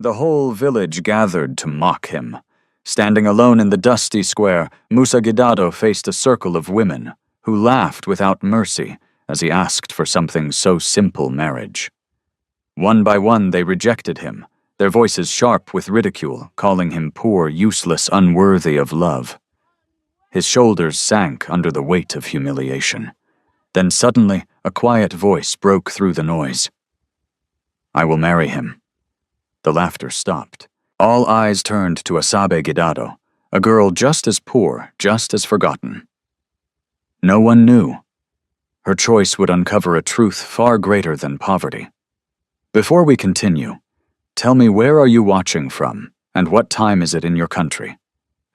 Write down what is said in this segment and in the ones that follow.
The whole village gathered to mock him. Standing alone in the dusty square, Musa Gidado faced a circle of women who laughed without mercy as he asked for something so simple, marriage. One by one they rejected him, their voices sharp with ridicule, calling him poor, useless, unworthy of love. His shoulders sank under the weight of humiliation. Then suddenly, a quiet voice broke through the noise. "I will marry him." The laughter stopped. All eyes turned to Asabe Gidado, a girl just as poor, just as forgotten. No one knew. Her choice would uncover a truth far greater than poverty. Before we continue, tell me, where are you watching from, and what time is it in your country?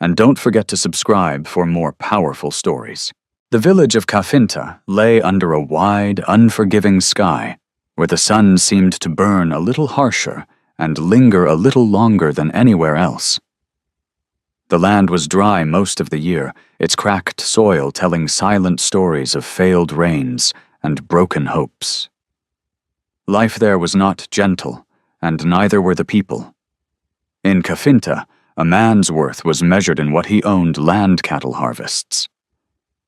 And don't forget to subscribe for more powerful stories. The village of Kafinta lay under a wide, unforgiving sky, where the sun seemed to burn a little harsher and linger a little longer than anywhere else. The land was dry most of the year, its cracked soil telling silent stories of failed rains and broken hopes. Life there was not gentle, and neither were the people. In Kafinta, a man's worth was measured in what he owned land cattle harvests.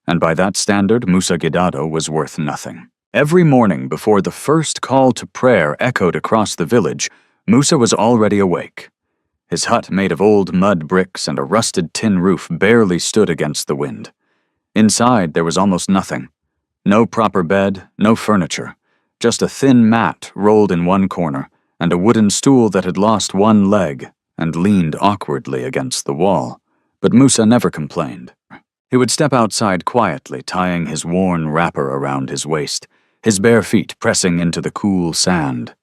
And by that standard, Musa Gidado was worth nothing. Every morning before the first call to prayer echoed across the village, Musa was already awake. His hut, made of old mud bricks and a rusted tin roof, barely stood against the wind. Inside, there was almost nothing. No proper bed, no furniture, just a thin mat rolled in one corner and a wooden stool that had lost one leg and leaned awkwardly against the wall. But Musa never complained. He would step outside quietly, tying his worn wrapper around his waist, his bare feet pressing into the cool sand.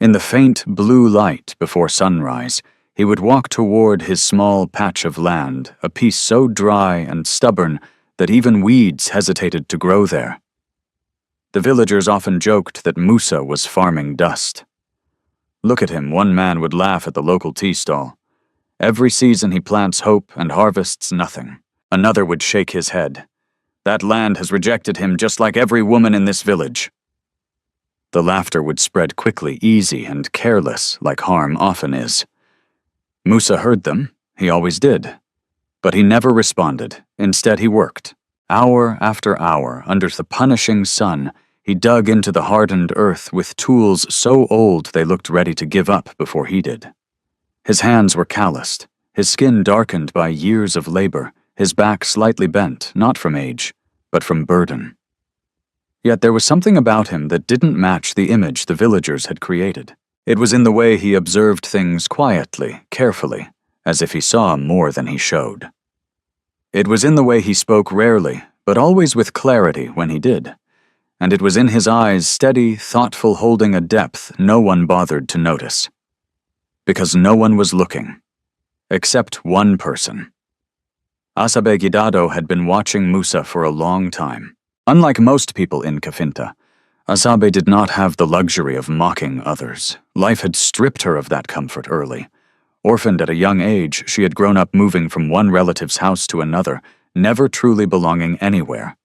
In the faint blue light before sunrise, he would walk toward his small patch of land, a piece so dry and stubborn that even weeds hesitated to grow there. The villagers often joked that Musa was farming dust. "Look at him," one man would laugh at the local tea stall. "Every season he plants hope and harvests nothing." Another would shake his head. "That land has rejected him just like every woman in this village." The laughter would spread quickly, easy and careless, like harm often is. Musa heard them, he always did. But he never responded. Instead, he worked. Hour after hour, under the punishing sun, he dug into the hardened earth with tools so old they looked ready to give up before he did. His hands were calloused, his skin darkened by years of labor, his back slightly bent, not from age, but from burden. Yet there was something about him that didn't match the image the villagers had created. It was in the way he observed things quietly, carefully, as if he saw more than he showed. It was in the way he spoke rarely, but always with clarity when he did. And it was in his eyes, steady, thoughtful, holding a depth no one bothered to notice. Because no one was looking. Except one person. Asabe Gidado had been watching Musa for a long time. Unlike most people in Kafinta, Asabe did not have the luxury of mocking others. Life had stripped her of that comfort early. Orphaned at a young age, she had grown up moving from one relative's house to another, never truly belonging anywhere.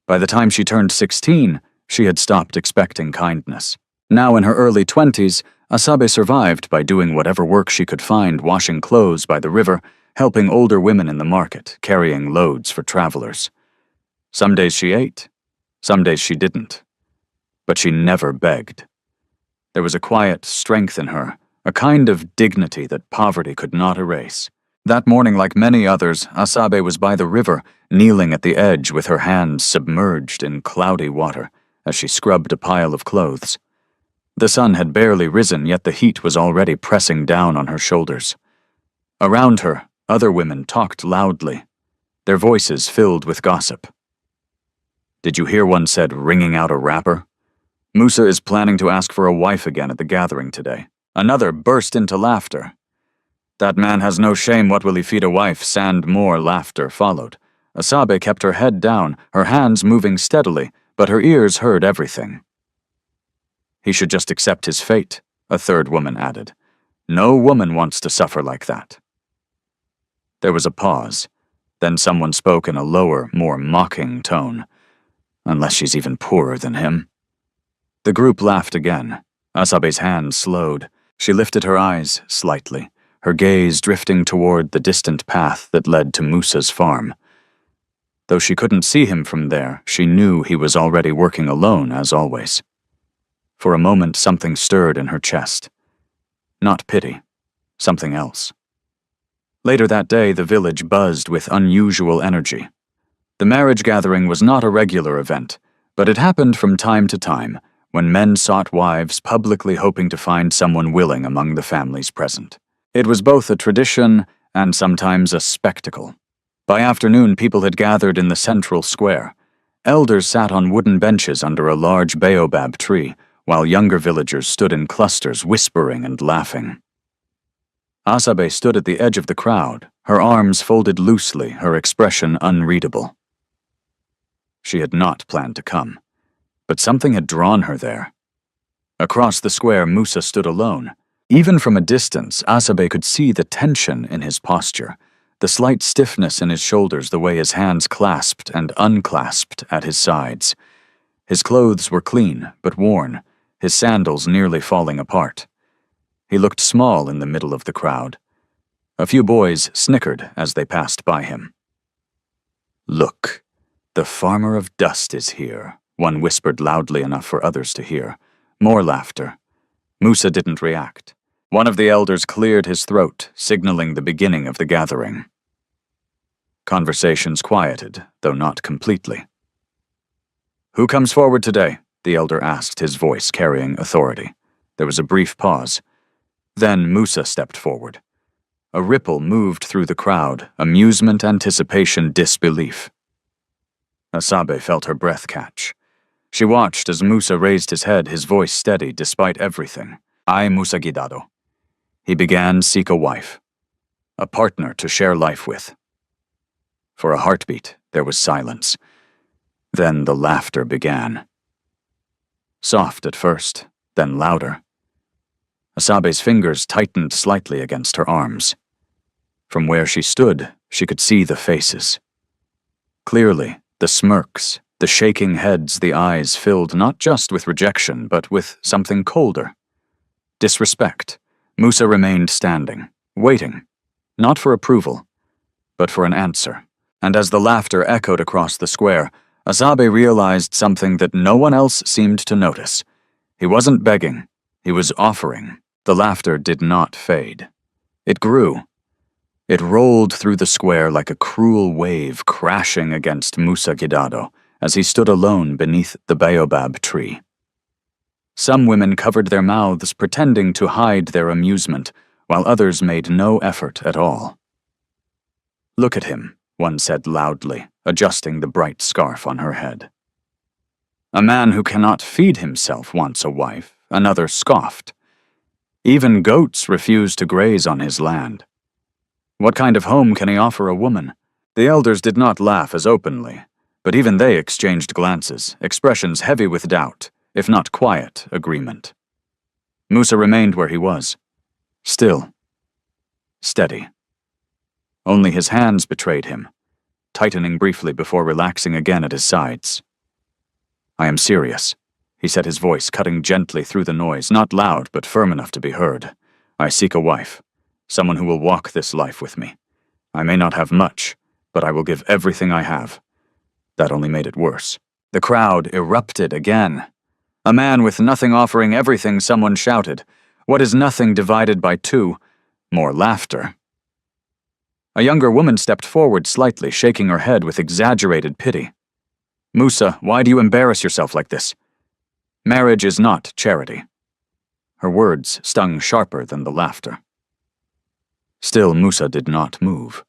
By the time she turned 16, she had stopped expecting kindness. Now in her early 20s, Asabe survived by doing whatever work she could find, washing clothes by the river, helping older women in the market, carrying loads for travelers. Some days she ate, some days she didn't. But she never begged. There was a quiet strength in her, a kind of dignity that poverty could not erase. That morning, like many others, Asabe was by the river, kneeling at the edge with her hands submerged in cloudy water as she scrubbed a pile of clothes. The sun had barely risen, yet the heat was already pressing down on her shoulders. Around her, other women talked loudly, their voices filled with gossip. Did you hear one said, wringing out a wrapper? Musa is planning to ask for a wife again at the gathering today. Another burst into laughter. That man has no shame, what will he feed a wife? And more laughter followed. Asabe kept her head down, her hands moving steadily, but her ears heard everything. He should just accept his fate, a third woman added. No woman wants to suffer like that. There was a pause. Then someone spoke in a lower, more mocking tone. Unless she's even poorer than him. The group laughed again. Asabe's hand slowed. She lifted her eyes slightly, her gaze drifting toward the distant path that led to Musa's farm. Though she couldn't see him from there, she knew he was already working alone, as always. For a moment, something stirred in her chest. Not pity, something else. Later that day, the village buzzed with unusual energy. The marriage gathering was not a regular event, but it happened from time to time, when men sought wives publicly hoping to find someone willing among the families present. It was both a tradition and sometimes a spectacle. By afternoon, people had gathered in the central square. Elders sat on wooden benches under a large baobab tree, while younger villagers stood in clusters whispering and laughing. Asabe stood at the edge of the crowd, her arms folded loosely, her expression unreadable. She had not planned to come, but something had drawn her there. Across the square, Musa stood alone. Even from a distance, Asabe could see the tension in his posture, the slight stiffness in his shoulders, the way his hands clasped and unclasped at his sides. His clothes were clean, but worn, his sandals nearly falling apart. He looked small in the middle of the crowd. A few boys snickered as they passed by him. "Look, the farmer of dust is here," one whispered loudly enough for others to hear. More laughter. Musa didn't react. One of the elders cleared his throat, signaling the beginning of the gathering. Conversations quieted, though not completely. "Who comes forward today?" the elder asked, his voice carrying authority. There was a brief pause. Then Musa stepped forward. A ripple moved through the crowd, amusement, anticipation, disbelief. Asabe felt her breath catch. She watched as Musa raised his head, his voice steady despite everything. "I, Musa Gidado." He began seek a wife, a partner to share life with. For a heartbeat, there was silence. Then the laughter began. Soft at first, then louder. Asabe's fingers tightened slightly against her arms. From where she stood, she could see the faces. Clearly, the smirks, the shaking heads, the eyes filled not just with rejection, but with something colder. Disrespect. Musa remained standing, waiting, not for approval, but for an answer. And as the laughter echoed across the square, Asabe realized something that no one else seemed to notice. He wasn't begging, he was offering. The laughter did not fade. It grew. It rolled through the square like a cruel wave crashing against Musa Gidado as he stood alone beneath the baobab tree. Some women covered their mouths, pretending to hide their amusement, while others made no effort at all. "Look at him," one said loudly, adjusting the bright scarf on her head. "A man who cannot feed himself wants a wife," another scoffed. "Even goats refuse to graze on his land. What kind of home can he offer a woman?" The elders did not laugh as openly, but even they exchanged glances, expressions heavy with doubt, if not quiet agreement. Musa remained where he was, still, steady. Only his hands betrayed him, tightening briefly before relaxing again at his sides. "I am serious," he said, his voice cutting gently through the noise, not loud but firm enough to be heard. "I seek a wife, someone who will walk this life with me. I may not have much, but I will give everything I have." That only made it worse. The crowd erupted again. "A man with nothing offering everything," someone shouted. "What is nothing divided by two?" More laughter. A younger woman stepped forward slightly, shaking her head with exaggerated pity. "Musa, why do you embarrass yourself like this? Marriage is not charity." Her words stung sharper than the laughter. Still, Musa did not move.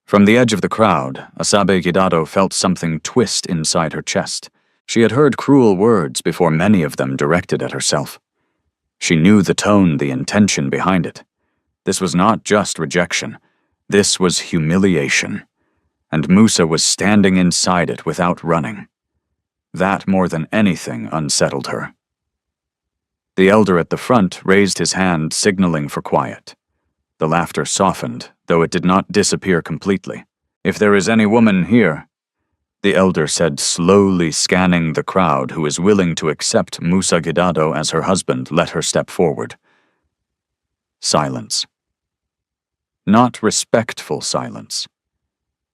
From the edge of the crowd, Asabe Gidado felt something twist inside her chest. She had heard cruel words before, many of them directed at herself. She knew the tone, the intention behind it. This was not just rejection. This was humiliation. And Musa was standing inside it without running. That, more than anything, unsettled her. The elder at the front raised his hand, signaling for quiet. The laughter softened, though it did not disappear completely. "If there is any woman here," the elder said, slowly scanning the crowd, "who is willing to accept Musa Gidado as her husband, let her step forward." silence. Not respectful silence.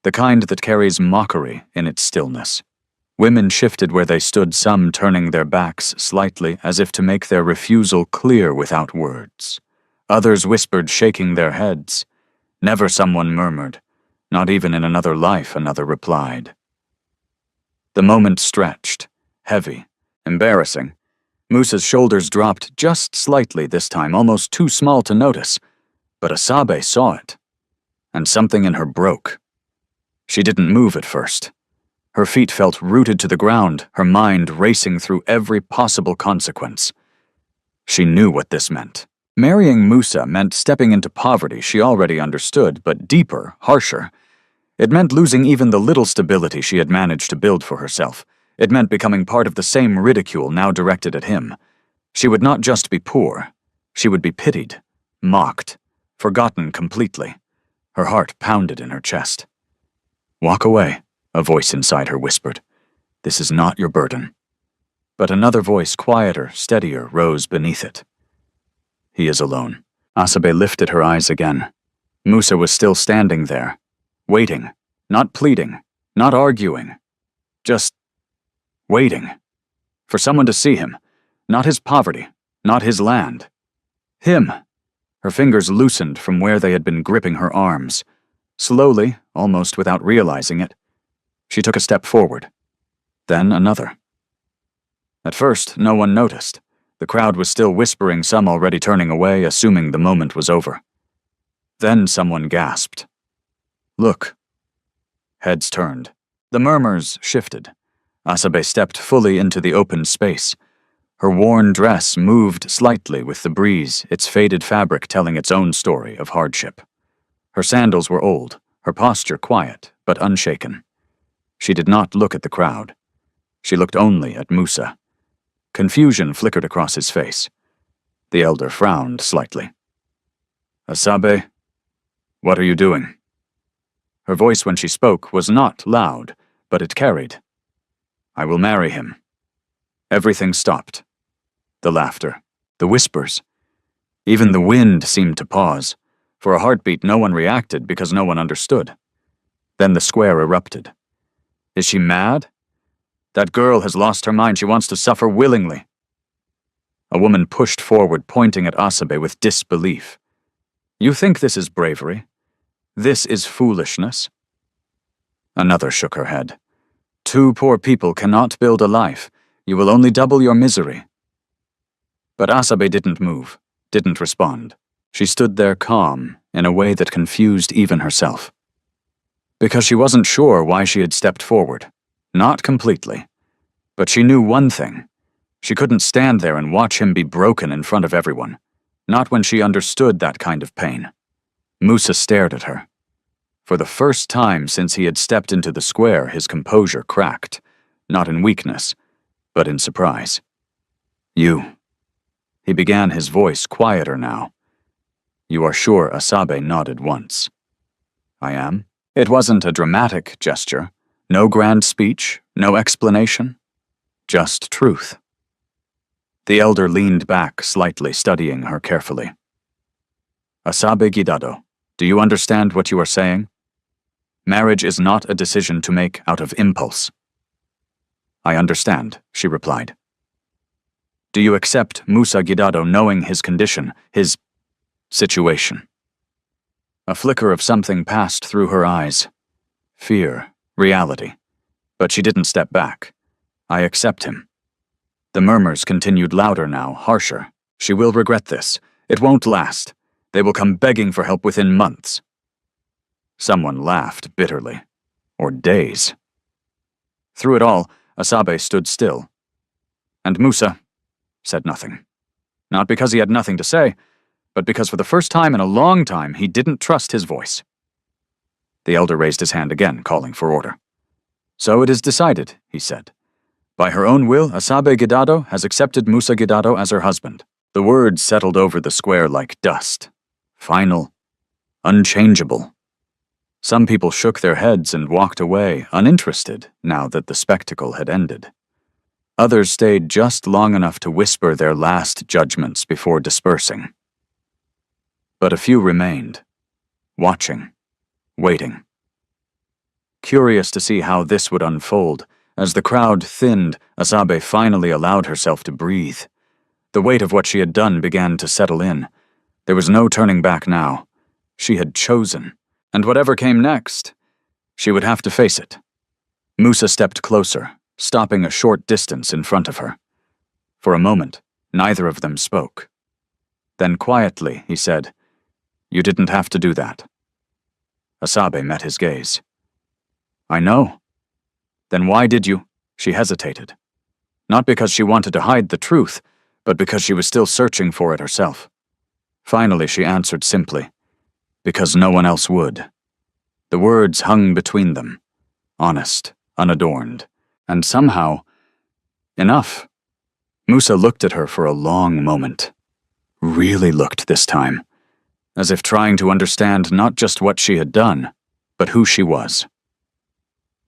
The kind that carries mockery in its stillness. Women shifted where they stood, some turning their backs slightly as if to make their refusal clear without words. Others whispered, shaking their heads. Never someone murmured. Not even in another life another replied. The moment stretched, heavy, embarrassing. Musa's shoulders dropped just slightly this time, almost too small to notice. But Asabe saw it, and something in her broke. She didn't move at first. Her feet felt rooted to the ground, her mind racing through every possible consequence. She knew what this meant. Marrying Musa meant stepping into poverty she already understood, but deeper, harsher. It meant losing even the little stability she had managed to build for herself. It meant becoming part of the same ridicule now directed at him. She would not just be poor. She would be pitied, mocked, forgotten completely. Her heart pounded in her chest. "Walk away," a voice inside her whispered. "This is not your burden." But another voice, quieter, steadier, rose beneath it. "He is alone." Asabe lifted her eyes again. Musa was still standing there, waiting, not pleading, not arguing, just waiting. For someone to see him, not his poverty, not his land. Him. Her fingers loosened from where they had been gripping her arms. Slowly, almost without realizing it, she took a step forward, then another. At first, no one noticed. The crowd was still whispering, some already turning away, assuming the moment was over. Then someone gasped. "Look." Heads turned. The murmurs shifted. Asabe stepped fully into the open space. Her worn dress moved slightly with the breeze, its faded fabric telling its own story of hardship. Her sandals were old, her posture quiet, but unshaken. She did not look at the crowd. She looked only at Musa. Confusion flickered across his face. The elder frowned slightly. "Asabe, what are you doing?" Her voice when she spoke was not loud, but it carried. "I will marry him." Everything stopped. The laughter, the whispers. Even the wind seemed to pause. For a heartbeat, no one reacted because no one understood. Then the square erupted. "Is she mad? That girl has lost her mind. She wants to suffer willingly." A woman pushed forward, pointing at Asabe with disbelief. "You think this is bravery? This is foolishness?" Another shook her head. "Two poor people cannot build a life. You will only double your misery." But Asabe didn't move, didn't respond. She stood there calm, in a way that confused even herself. Because she wasn't sure why she had stepped forward. Not completely. But she knew one thing. She couldn't stand there and watch him be broken in front of everyone. Not when she understood that kind of pain. Musa stared at her. For the first time since he had stepped into the square, his composure cracked. Not in weakness, but in surprise. "You." He began, his voice quieter now. "You are sure?" Asabe nodded once. "I am." It wasn't a dramatic gesture. No grand speech, no explanation. Just truth. The elder leaned back slightly, studying her carefully. "Asabe Gidado, do you understand what you are saying? Marriage is not a decision to make out of impulse." "I understand," she replied. "Do you accept Musa Gidado knowing his condition, his situation?" A flicker of something passed through her eyes. Fear, reality. But she didn't step back. "I accept him." The murmurs continued louder now, harsher. "She will regret this. It won't last. They will come begging for help within months." Someone laughed bitterly. Or days. Through it all, Asabe stood still. And Musa said nothing. Not because he had nothing to say, but because for the first time in a long time he didn't trust his voice. The elder raised his hand again, calling for order. "So it is decided," he said. "By her own will, Asabe Gidado has accepted Musa Gidado as her husband." The words settled over the square like dust. Final. Unchangeable. Some people shook their heads and walked away, uninterested, now that the spectacle had ended. Others stayed just long enough to whisper their last judgments before dispersing. But a few remained, watching, waiting. Curious to see how this would unfold, as the crowd thinned, Asabe finally allowed herself to breathe. The weight of what she had done began to settle in. There was no turning back now. She had chosen, and whatever came next, she would have to face it. Musa stepped closer, stopping a short distance in front of her. For a moment, neither of them spoke. Then quietly, he said, "You didn't have to do that." Asabe met his gaze. "I know." "Then why did you?" She hesitated. Not because she wanted to hide the truth, but because she was still searching for it herself. Finally, she answered simply, "Because no one else would." The words hung between them, honest, unadorned, and somehow, enough. Musa looked at her for a long moment. Really looked this time, as if trying to understand not just what she had done, but who she was.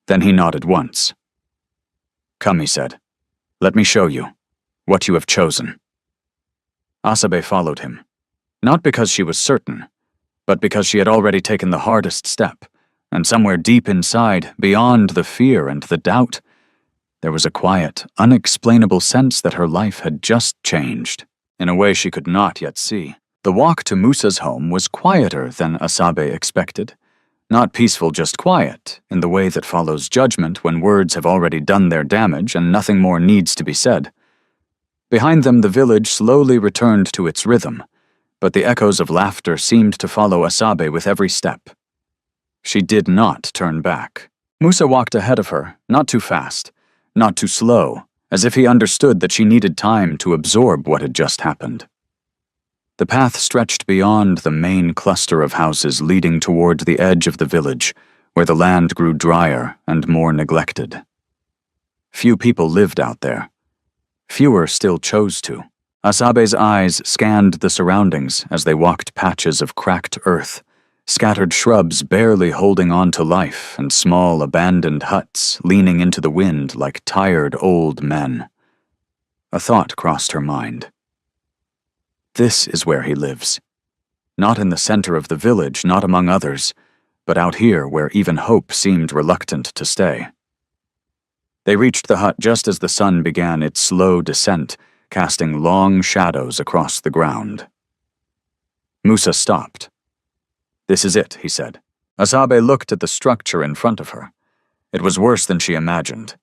Then he nodded once. "Come," he said. "Let me show you what you have chosen." Asabe followed him, not because she was certain, but because she had already taken the hardest step, and somewhere deep inside, beyond the fear and the doubt, there was a quiet, unexplainable sense that her life had just changed, in a way she could not yet see. The walk to Musa's home was quieter than Asabe expected. Not peaceful, just quiet, in the way that follows judgment when words have already done their damage and nothing more needs to be said. Behind them, the village slowly returned to its rhythm, but the echoes of laughter seemed to follow Asabe with every step. She did not turn back. Musa walked ahead of her, not too fast, not too slow, as if he understood that she needed time to absorb what had just happened. The path stretched beyond the main cluster of houses leading toward the edge of the village, where the land grew drier and more neglected. Few people lived out there. Fewer still chose to. Asabe's eyes scanned the surroundings as they walked patches of cracked earth, scattered shrubs barely holding on to life, and small abandoned huts leaning into the wind like tired old men. A thought crossed her mind. This is where he lives. Not in the center of the village, not among others, but out here where even hope seemed reluctant to stay. They reached the hut just as the sun began its slow descent, casting long shadows across the ground. Musa stopped. "This is it," he said. Asabe looked at the structure in front of her. It was worse than she imagined.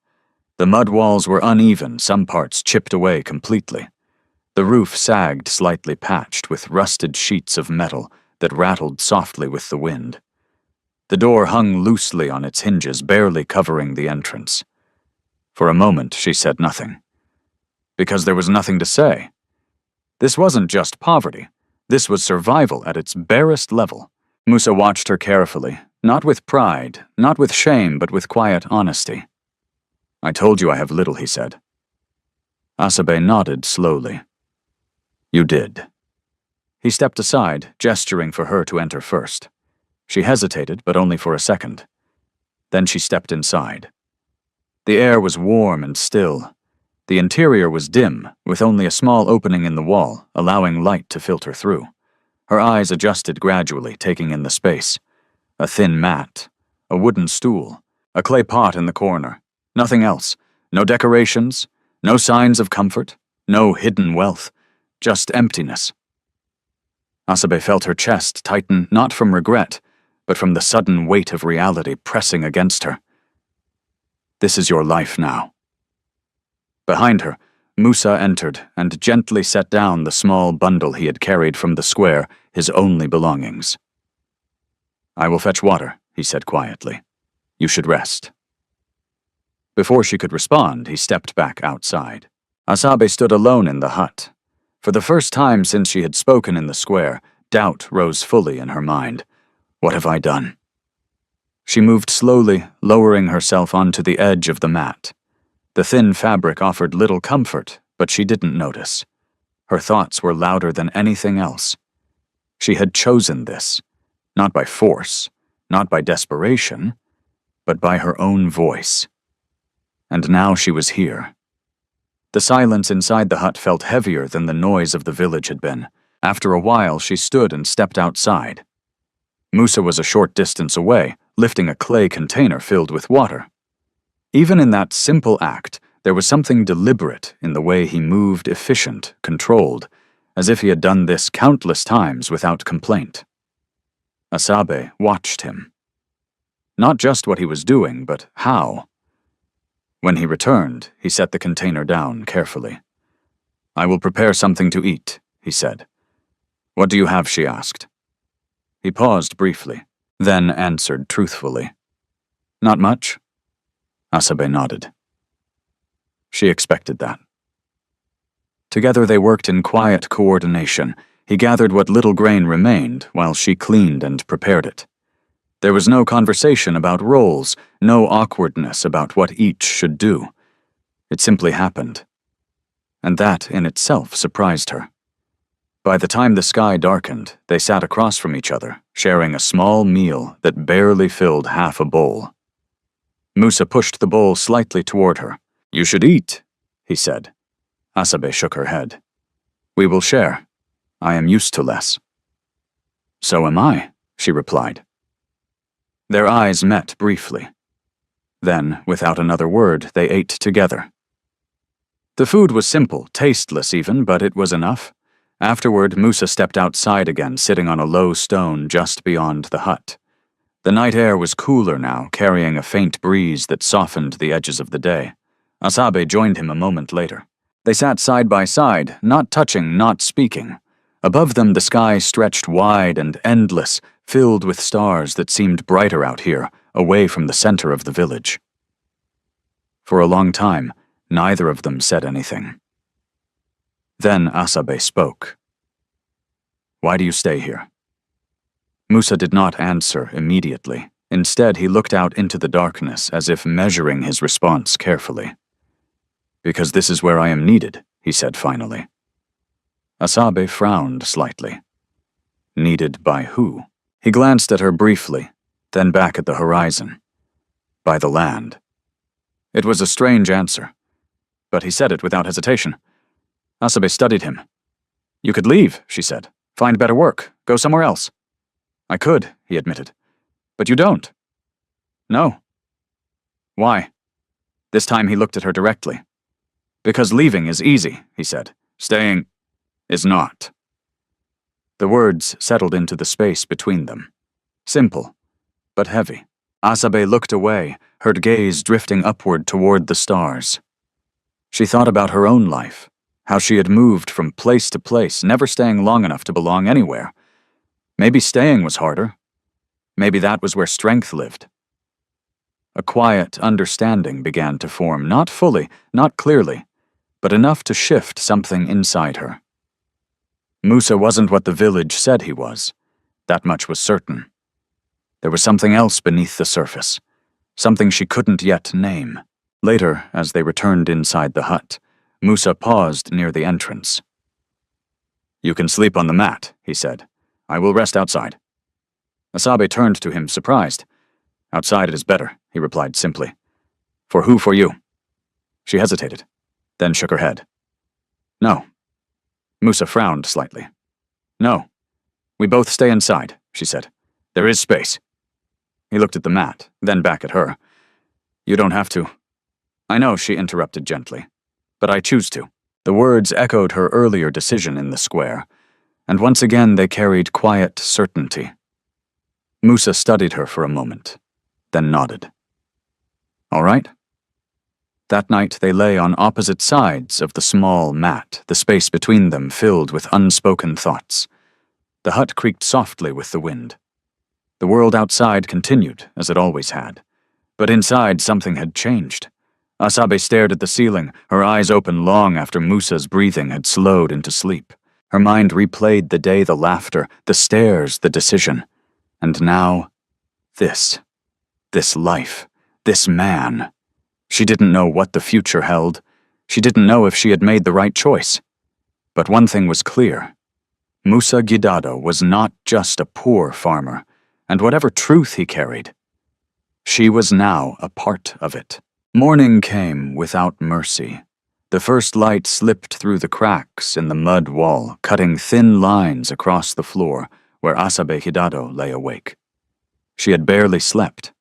The mud walls were uneven, some parts chipped away completely. The roof sagged, slightly patched, with rusted sheets of metal that rattled softly with the wind. The door hung loosely on its hinges, barely covering the entrance. For a moment, she said nothing. Because there was nothing to say. This wasn't just poverty. This was survival at its barest level. Musa watched her carefully, not with pride, not with shame, but with quiet honesty. "I told you I have little," he said. Asabe nodded slowly. "You did." He stepped aside, gesturing for her to enter first. She hesitated, but only for a second. Then she stepped inside. The air was warm and still. The interior was dim, with only a small opening in the wall, allowing light to filter through. Her eyes adjusted gradually, taking in the space. A thin mat, a wooden stool, a clay pot in the corner. Nothing else. No decorations, no signs of comfort, no hidden wealth. Just emptiness. Asabe felt her chest tighten not from regret, but from the sudden weight of reality pressing against her. "This is your life now." Behind her, Musa entered and gently set down the small bundle he had carried from the square, his only belongings. "I will fetch water," he said quietly. "You should rest." Before she could respond, he stepped back outside. Asabe stood alone in the hut. For the first time since she had spoken in the square, doubt rose fully in her mind. What have I done? She moved slowly, lowering herself onto the edge of the mat. The thin fabric offered little comfort, but she didn't notice. Her thoughts were louder than anything else. She had chosen this, not by force, not by desperation, but by her own voice. And now she was here. The silence inside the hut felt heavier than the noise of the village had been. After a while, she stood and stepped outside. Musa was a short distance away, lifting a clay container filled with water. Even in that simple act, there was something deliberate in the way he moved, efficient, controlled, as if he had done this countless times without complaint. Asabe watched him. Not just what he was doing, but how. When he returned, he set the container down carefully. "I will prepare something to eat," he said. "What do you have?" she asked. He paused briefly, then answered truthfully. "Not much." Asabe nodded. She expected that. Together they worked in quiet coordination. He gathered what little grain remained while she cleaned and prepared it. There was no conversation about roles, no awkwardness about what each should do. It simply happened. And that in itself surprised her. By the time the sky darkened, they sat across from each other, sharing a small meal that barely filled half a bowl. Musa pushed the bowl slightly toward her. "You should eat," he said. Asabe shook her head. "We will share. I am used to less." "So am I," she replied. Their eyes met briefly. Then, without another word, they ate together. The food was simple, tasteless even, but it was enough. Afterward, Musa stepped outside again, sitting on a low stone just beyond the hut. The night air was cooler now, carrying a faint breeze that softened the edges of the day. Asabe joined him a moment later. They sat side by side, not touching, not speaking. Above them, the sky stretched wide and endless, filled with stars that seemed brighter out here, away from the center of the village. For a long time, neither of them said anything. Then Asabe spoke. "Why do you stay here?" Musa did not answer immediately. Instead, he looked out into the darkness as if measuring his response carefully. "Because this is where I am needed," he said finally. Asabe frowned slightly. Needed by who? He glanced at her briefly, then back at the horizon. By the land. It was a strange answer, but he said it without hesitation. Asabe studied him. "You could leave," she said. "Find better work. Go somewhere else." "I could," he admitted. "But you don't." "No." "Why?" This time he looked at her directly. "Because leaving is easy," he said. "Staying is not." The words settled into the space between them. Simple, but heavy. Asabe looked away, her gaze drifting upward toward the stars. She thought about her own life, how she had moved from place to place, never staying long enough to belong anywhere. Maybe staying was harder. Maybe that was where strength lived. A quiet understanding began to form, not fully, not clearly, but enough to shift something inside her. Musa wasn't what the village said he was. That much was certain. There was something else beneath the surface, something she couldn't yet name. Later, as they returned inside the hut, Musa paused near the entrance. "You can sleep on the mat," he said. "I will rest outside." Asabe turned to him, surprised. "Outside it is better," he replied simply. "For who, for you?" She hesitated, then shook her head. "No." Musa frowned slightly. "No. We both stay inside," she said. "There is space." He looked at the mat, then back at her. "You don't have to." "I know," she interrupted gently. "But I choose to." The words echoed her earlier decision in the square, and once again they carried quiet certainty. Musa studied her for a moment, then nodded. "All right." That night they lay on opposite sides of the small mat, the space between them filled with unspoken thoughts. The hut creaked softly with the wind. The world outside continued, as it always had. But inside something had changed. Asabe stared at the ceiling, her eyes open long after Musa's breathing had slowed into sleep. Her mind replayed the day, the laughter, the stares, the decision. And now, this life, this man. She didn't know what the future held. She didn't know if she had made the right choice. But one thing was clear. Musa Gidado was not just a poor farmer, and whatever truth he carried, she was now a part of it. Morning came without mercy. The first light slipped through the cracks in the mud wall, cutting thin lines across the floor where Asabe Hidado lay awake. She had barely slept.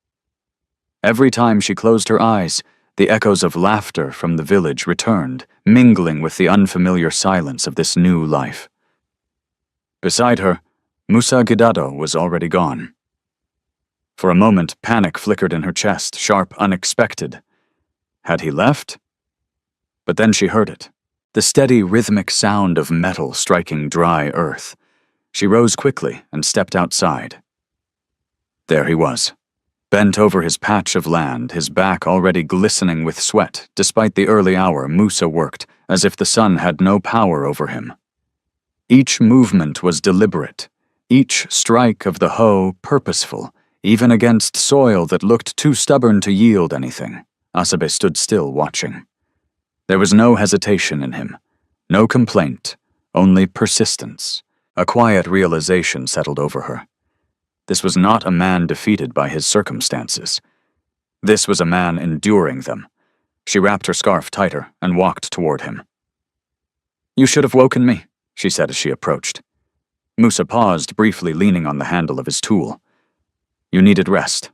Every time she closed her eyes, the echoes of laughter from the village returned, mingling with the unfamiliar silence of this new life. Beside her, Musa Gidado was already gone. For a moment, panic flickered in her chest, sharp, unexpected. Had he left? But then she heard it, the steady, rhythmic sound of metal striking dry earth. She rose quickly and stepped outside. There he was, bent over his patch of land, his back already glistening with sweat. Despite the early hour, Musa worked as if the sun had no power over him. Each movement was deliberate, each strike of the hoe purposeful, even against soil that looked too stubborn to yield anything. Asabe stood still, watching. There was no hesitation in him, no complaint, only persistence. A quiet realization settled over her. This was not a man defeated by his circumstances. This was a man enduring them. She wrapped her scarf tighter and walked toward him. "You should have woken me," she said as she approached. Musa paused, briefly leaning on the handle of his tool. "You needed rest."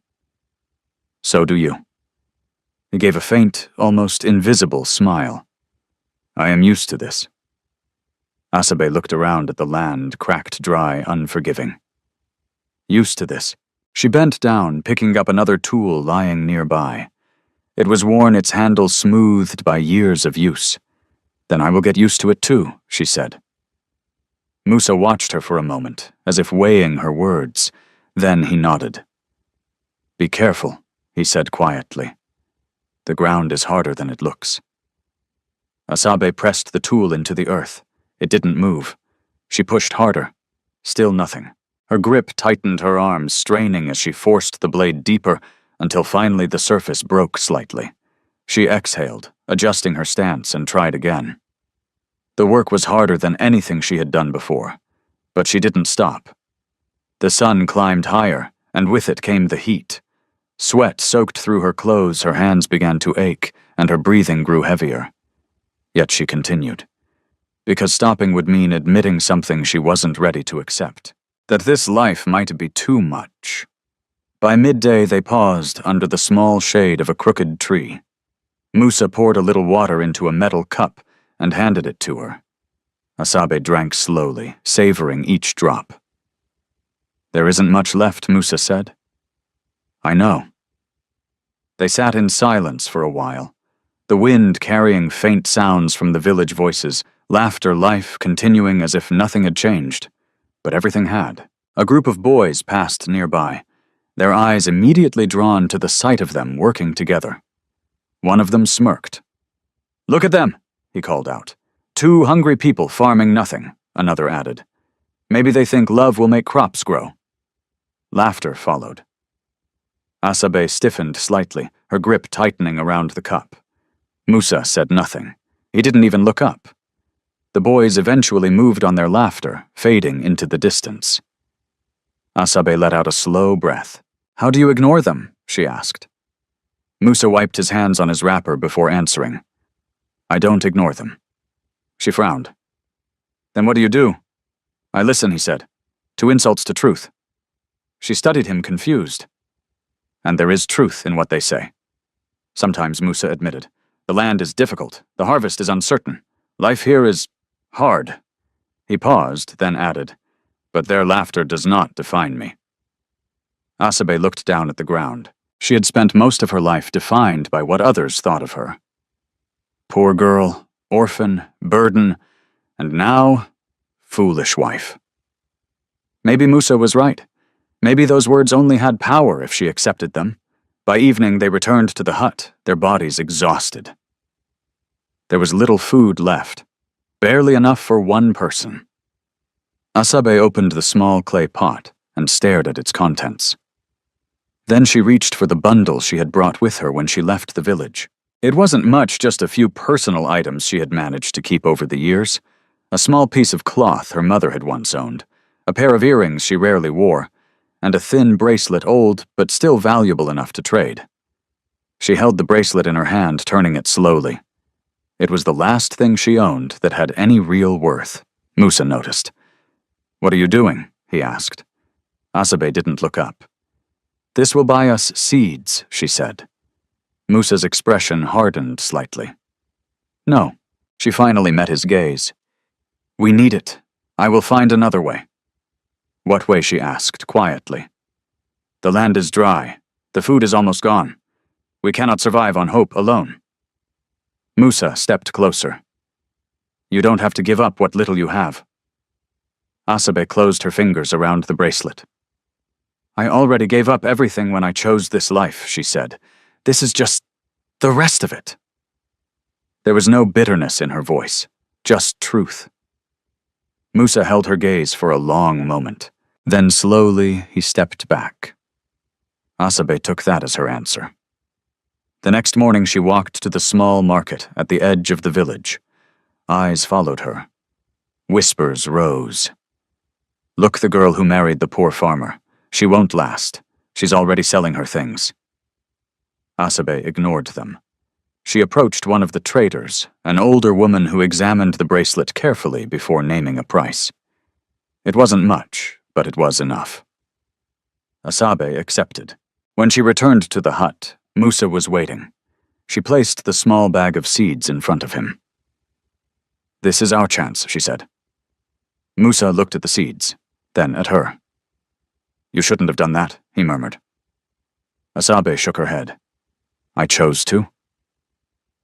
"So do you." He gave a faint, almost invisible smile. "I am used to this." Asabe looked around at the land, cracked dry, unforgiving. Used to this. She bent down, picking up another tool lying nearby. It was worn, its handle smoothed by years of use. "Then I will get used to it too," she said. Musa watched her for a moment, as if weighing her words. Then he nodded. "Be careful," he said quietly. "The ground is harder than it looks." Asabe pressed the tool into the earth. It didn't move. She pushed harder. Still nothing. Her grip tightened her arms, straining as she forced the blade deeper, until finally the surface broke slightly. She exhaled, adjusting her stance, and tried again. The work was harder than anything she had done before, but she didn't stop. The sun climbed higher, and with it came the heat. Sweat soaked through her clothes, her hands began to ache, and her breathing grew heavier. Yet she continued, because stopping would mean admitting something she wasn't ready to accept, that this life might be too much. By midday they paused under the small shade of a crooked tree. Musa poured a little water into a metal cup and handed it to her. Asabe drank slowly, savoring each drop. "There isn't much left," Musa said. "I know." They sat in silence for a while, the wind carrying faint sounds from the village voices, laughter, life continuing as if nothing had changed. But everything had. A group of boys passed nearby, their eyes immediately drawn to the sight of them working together. One of them smirked. "Look at them," he called out. "Two hungry people farming nothing," another added. "Maybe they think love will make crops grow." Laughter followed. Asabe stiffened slightly, her grip tightening around the cup. Musa said nothing. He didn't even look up. The boys eventually moved on their laughter, fading into the distance. Asabe let out a slow breath. "How do you ignore them?" she asked. Musa wiped his hands on his wrapper before answering. "I don't ignore them." She frowned. "Then what do you do?" "I listen," he said. "To insults to truth." She studied him, confused. "And there is truth in what they say." "Sometimes," Musa admitted. "The land is difficult. The harvest is uncertain. Life here is hard." He paused, then added, "But their laughter does not define me." Asabe looked down at the ground. She had spent most of her life defined by what others thought of her. Poor girl, orphan, burden, and now, foolish wife. Maybe Musa was right. Maybe those words only had power if she accepted them. By evening, they returned to the hut, their bodies exhausted. There was little food left, barely enough for one person. Asabe opened the small clay pot and stared at its contents. Then she reached for the bundle she had brought with her when she left the village. It wasn't much, just a few personal items she had managed to keep over the years. A small piece of cloth her mother had once owned, a pair of earrings she rarely wore, and a thin bracelet, old but still valuable enough to trade. She held the bracelet in her hand, turning it slowly. It was the last thing she owned that had any real worth, Musa noticed. "What are you doing?" he asked. Asabe didn't look up. "This will buy us seeds," she said. Musa's expression hardened slightly. "No." She finally met his gaze. "We need it. I will find another way." "What way?" she asked, quietly. "The land is dry. The food is almost gone. We cannot survive on hope alone." Musa stepped closer. "You don't have to give up what little you have." Asabe closed her fingers around the bracelet. "I already gave up everything when I chose this life," she said. "This is just the rest of it." There was no bitterness in her voice, just truth. Musa held her gaze for a long moment. Then slowly he stepped back. Asabe took that as her answer. The next morning she walked to the small market at the edge of the village. Eyes followed her. Whispers rose. "Look, the girl who married the poor farmer. She won't last. She's already selling her things." Asabe ignored them. She approached one of the traders, an older woman who examined the bracelet carefully before naming a price. It wasn't much, but it was enough. Asabe accepted. When she returned to the hut, Musa was waiting. She placed the small bag of seeds in front of him. "This is our chance," she said. Musa looked at the seeds, then at her. "You shouldn't have done that," he murmured. Asabe shook her head. "I chose to."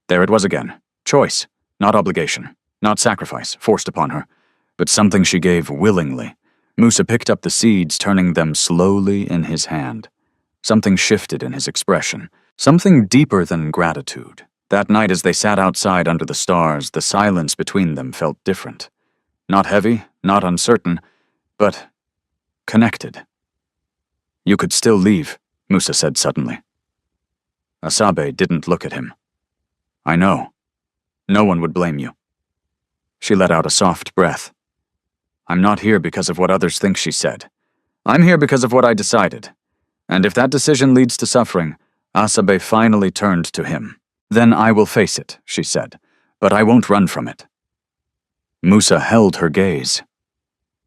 There it was again. Choice, not obligation, not sacrifice forced upon her, but something she gave willingly. Musa picked up the seeds, turning them slowly in his hand. Something shifted in his expression, something deeper than gratitude. That night as they sat outside under the stars, the silence between them felt different. Not heavy, not uncertain, but connected. "You could still leave," Musa said suddenly. Asabe didn't look at him. "I know. No one would blame you." She let out a soft breath. "I'm not here because of what others think," she said. "I'm here because of what I decided. And if that decision leads to suffering," Asabe finally turned to him. "Then I will face it," she said, "but I won't run from it." Musa held her gaze.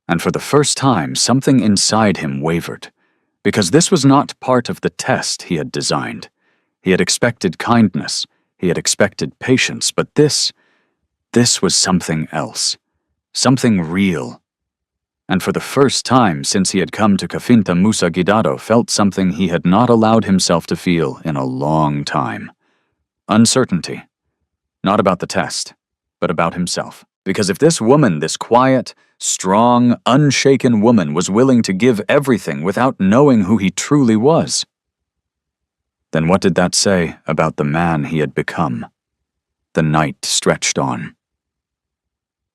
And for the first time, something inside him wavered, because this was not part of the test he had designed. He had expected kindness. He had expected patience, but this was something else, something real. And for the first time since he had come to Cafinta, Musa Gidado felt something he had not allowed himself to feel in a long time. Uncertainty. Not about the test, but about himself. Because if this woman, this quiet, strong, unshaken woman, was willing to give everything without knowing who he truly was, then what did that say about the man he had become? The night stretched on.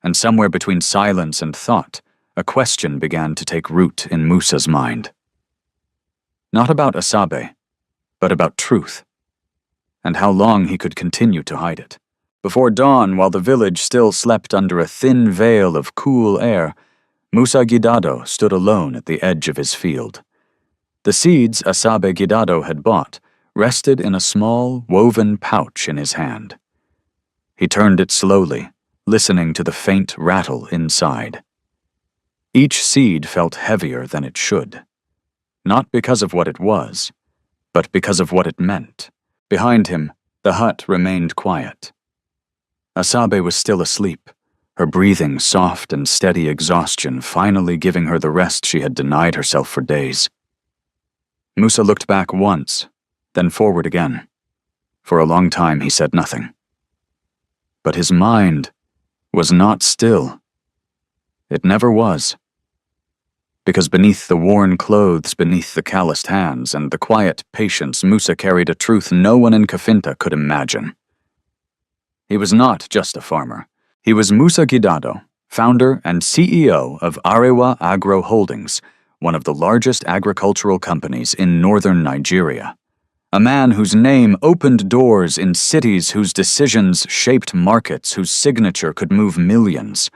And somewhere between silence and thought, a question began to take root in Musa's mind. Not about Asabe, but about truth, and how long he could continue to hide it. Before dawn, while the village still slept under a thin veil of cool air, Musa Gidado stood alone at the edge of his field. The seeds Asabe Gidado had bought rested in a small, woven pouch in his hand. He turned it slowly, listening to the faint rattle inside. Each seed felt heavier than it should, not because of what it was, but because of what it meant. Behind him, the hut remained quiet. Asabe was still asleep, her breathing soft and steady exhaustion finally giving her the rest she had denied herself for days. Musa looked back once, then forward again. For a long time he said nothing. But his mind was not still. It never was. Because beneath the worn clothes, beneath the calloused hands, and the quiet patience, Musa carried a truth no one in Cafinta could imagine. He was not just a farmer. He was Musa Gidado, founder and CEO of Arewa Agro Holdings, one of the largest agricultural companies in northern Nigeria. A man whose name opened doors in cities, whose decisions shaped markets, whose signature could move millions.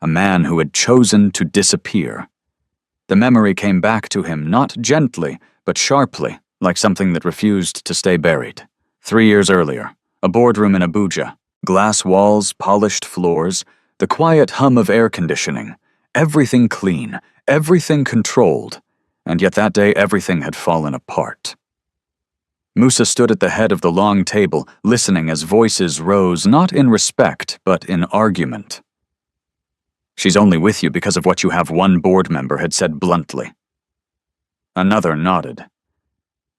A man who had chosen to disappear. The memory came back to him not gently, but sharply, like something that refused to stay buried. 3 years earlier, a boardroom in Abuja, Glass walls, polished floors, the quiet hum of air conditioning, everything clean, everything controlled, and yet that day everything had fallen apart. Musa stood at the head of the long table, listening as voices rose not in respect, but in argument. "She's only with you because of what you have," one board member had said bluntly. Another nodded.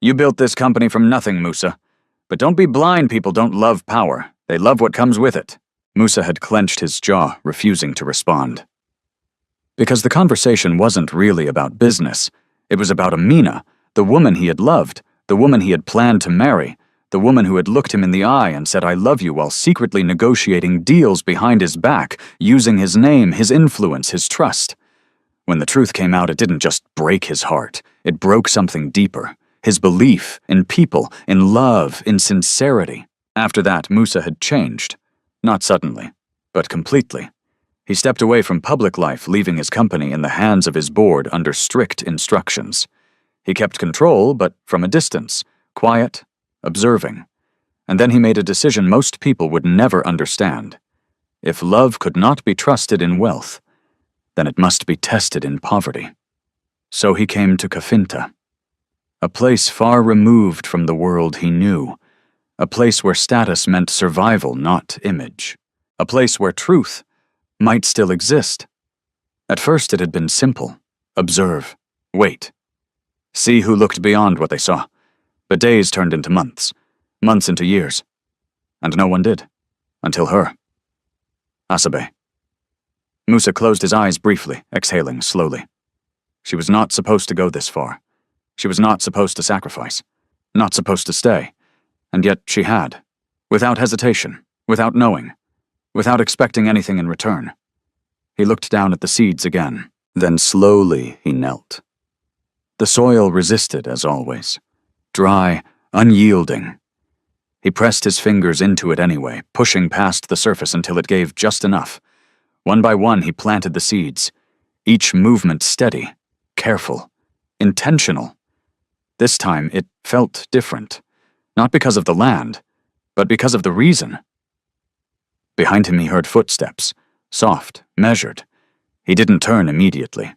"You built this company from nothing, Musa. But don't be blind, people don't love power. They love what comes with it." Musa had clenched his jaw, refusing to respond. Because the conversation wasn't really about business. It was about Amina, the woman he had loved, the woman he had planned to marry, the woman who had looked him in the eye and said, "I love you," while secretly negotiating deals behind his back, using his name, his influence, his trust. When the truth came out, it didn't just break his heart. It broke something deeper. His belief in people, in love, in sincerity. After that, Musa had changed. Not suddenly, but completely. He stepped away from public life, leaving his company in the hands of his board under strict instructions. He kept control, but from a distance, quiet, observing. And then he made a decision most people would never understand. If love could not be trusted in wealth, then it must be tested in poverty. So he came to Kafinta, a place far removed from the world he knew, a place where status meant survival, not image, a place where truth might still exist. At first it had been simple. Observe, wait, see who looked beyond what they saw. But days turned into months, months into years, and no one did, until her. Asabe. Musa closed his eyes briefly, exhaling slowly. She was not supposed to go this far. She was not supposed to sacrifice, not supposed to stay, and yet she had, without hesitation, without knowing, without expecting anything in return. He looked down at the seeds again, then slowly he knelt. The soil resisted as always, dry, unyielding. He pressed his fingers into it anyway, pushing past the surface until it gave just enough. One by one he planted the seeds, each movement steady, careful, intentional. This time it felt different, not because of the land, but because of the reason. Behind him he heard footsteps, soft, measured. He didn't turn immediately.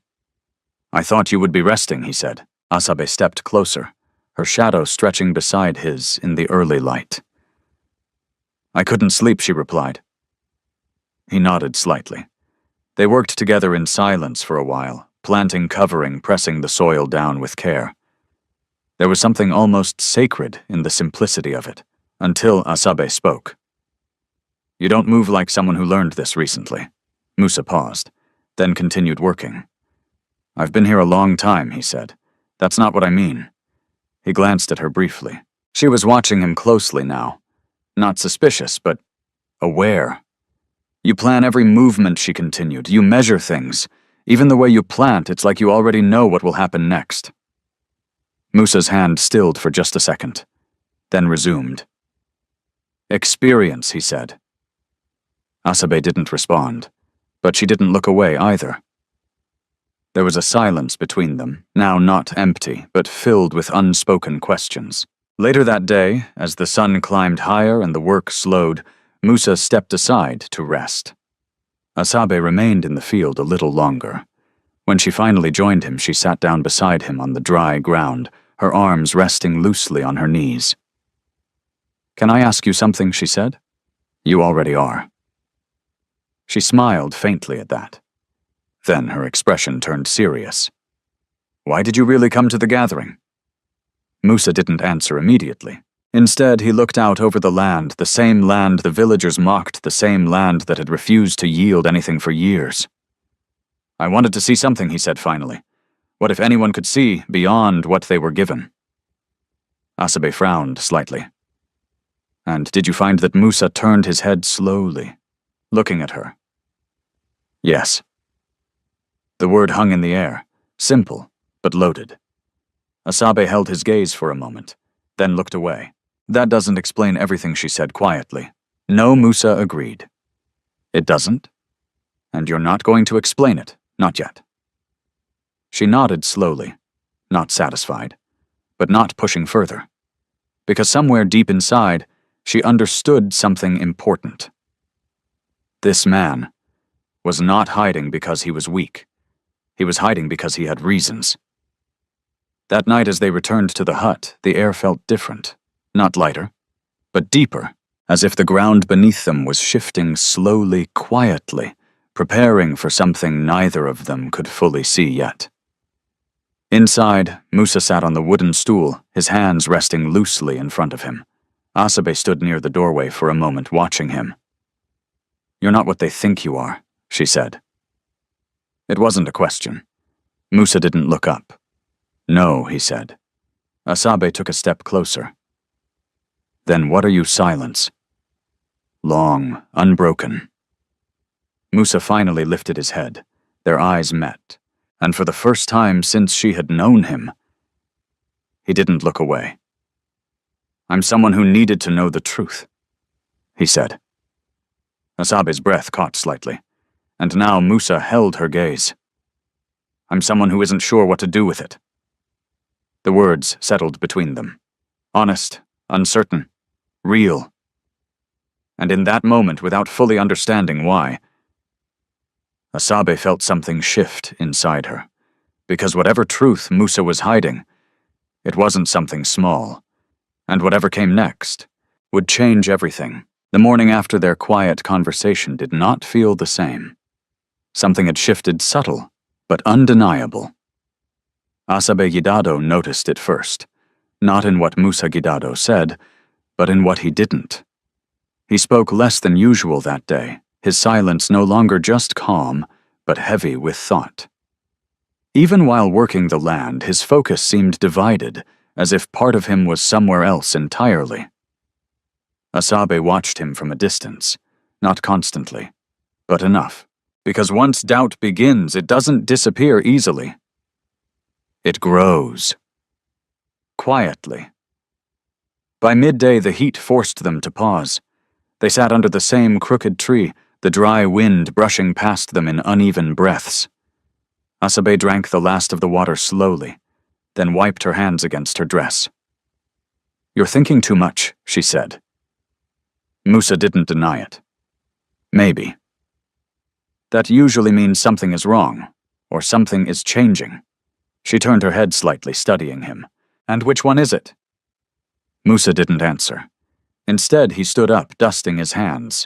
"I thought you would be resting," he said. Asabe stepped closer, her shadow stretching beside his in the early light. "I couldn't sleep," she replied. He nodded slightly. They worked together in silence for a while, planting covering, pressing the soil down with care. There was something almost sacred in the simplicity of it, until Asabe spoke. "You don't move like someone who learned this recently." Musa paused, then continued working. "I've been here a long time," he said. "That's not what I mean." He glanced at her briefly. She was watching him closely now. Not suspicious, but aware. "You plan every movement," she continued. "You measure things. Even the way you plant, it's like you already know what will happen next." Musa's hand stilled for just a second, then resumed. "Experience," he said. Asabe didn't respond, but she didn't look away either. There was a silence between them, now not empty, but filled with unspoken questions. Later that day, as the sun climbed higher and the work slowed, Musa stepped aside to rest. Asabe remained in the field a little longer. When she finally joined him, she sat down beside him on the dry ground, her arms resting loosely on her knees. "Can I ask you something?" she said. "You already are." She smiled faintly at that. Then her expression turned serious. "Why did you really come to the gathering?" Musa didn't answer immediately. Instead, he looked out over the land the villagers mocked, the same land that had refused to yield anything for years. "I wanted to see something," he said finally. "What if anyone could see beyond what they were given?" Asabe frowned slightly. "And did you find that?" Musa turned his head slowly, looking at her. "Yes." The word hung in the air, simple, but loaded. Asabe held his gaze for a moment, then looked away. "That doesn't explain everything," she said quietly. "No," Musa agreed. "It doesn't? And you're not going to explain it, not yet." She nodded slowly, not satisfied, but not pushing further. Because somewhere deep inside, she understood something important. This man was not hiding because he was weak. He was hiding because he had reasons. That night as they returned to the hut, the air felt different. Not lighter, but deeper, as if the ground beneath them was shifting slowly, quietly, preparing for something neither of them could fully see yet. Inside, Musa sat on the wooden stool, his hands resting loosely in front of him. Asabe stood near the doorway for a moment, watching him. "You're not what they think you are," she said. It wasn't a question. Musa didn't look up. "No," he said. Asabe took a step closer. "Then what are you, silence?" Long, unbroken. Musa finally lifted his head. Their eyes met, and for the first time since she had known him, he didn't look away. "I'm someone who needed to know the truth," he said. Asabe's breath caught slightly, and now Musa held her gaze. "I'm someone who isn't sure what to do with it." The words settled between them. Honest, uncertain, real. And in that moment, without fully understanding why, Asabe felt something shift inside her. Because whatever truth Musa was hiding, it wasn't something small. And whatever came next would change everything. The morning after their quiet conversation did not feel the same. Something had shifted, subtle, but undeniable. Asabe Gidado noticed it first, not in what Musa Gidado said, but in what he didn't. He spoke less than usual that day, his silence no longer just calm, but heavy with thought. Even while working the land, his focus seemed divided, as if part of him was somewhere else entirely. Asabe watched him from a distance, not constantly, but enough, because once doubt begins, it doesn't disappear easily. It grows. Quietly. By midday, the heat forced them to pause. They sat under the same crooked tree, the dry wind brushing past them in uneven breaths. Asabe drank the last of the water slowly, then wiped her hands against her dress. "You're thinking too much," she said. Musa didn't deny it. Maybe. That usually means something is wrong, or something is changing. She turned her head slightly, studying him. "And which one is it?" Musa didn't answer. Instead, he stood up, dusting his hands.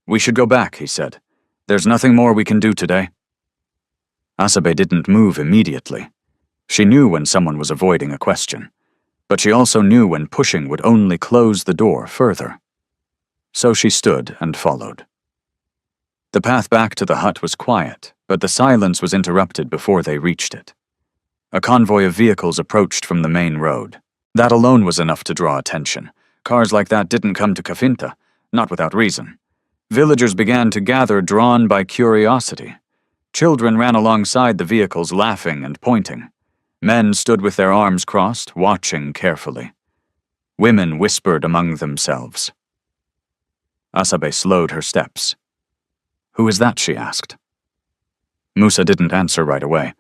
"We should go back," he said. "There's nothing more we can do today." Asabe didn't move immediately. She knew when someone was avoiding a question, but she also knew when pushing would only close the door further. So she stood and followed. The path back to the hut was quiet, but the silence was interrupted before they reached it. A convoy of vehicles approached from the main road. That alone was enough to draw attention. Cars like that didn't come to Cafinta, not without reason. Villagers began to gather, drawn by curiosity. Children ran alongside the vehicles, laughing and pointing. Men stood with their arms crossed, watching carefully. Women whispered among themselves. Asabe slowed her steps. "Who is that?" she asked. Musa didn't answer right away,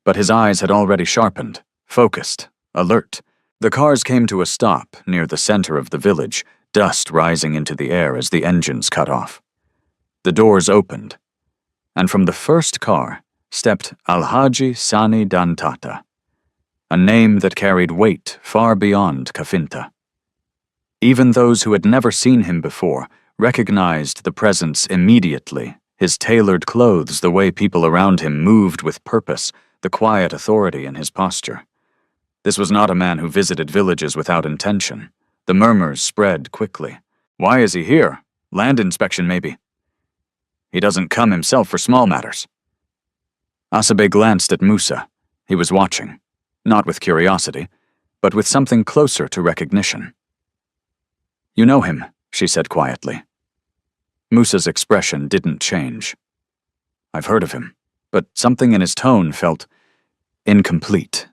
but his eyes had already sharpened, focused, alert. The cars came to a stop near the center of the village, dust rising into the air as the engines cut off. The doors opened, and from the first car stepped Alhaji Sani Dantata, a name that carried weight far beyond Cafinta. Even those who had never seen him before recognized the presence immediately, his tailored clothes, the way people around him moved with purpose, the quiet authority in his posture. This was not a man who visited villages without intention. The murmurs spread quickly. "Why is he here? Land inspection, maybe. He doesn't come himself for small matters." Asabe glanced at Musa. He was watching, not with curiosity, but with something closer to recognition. "You know him," she said quietly. Musa's expression didn't change. "I've heard of him," but something in his tone felt incomplete.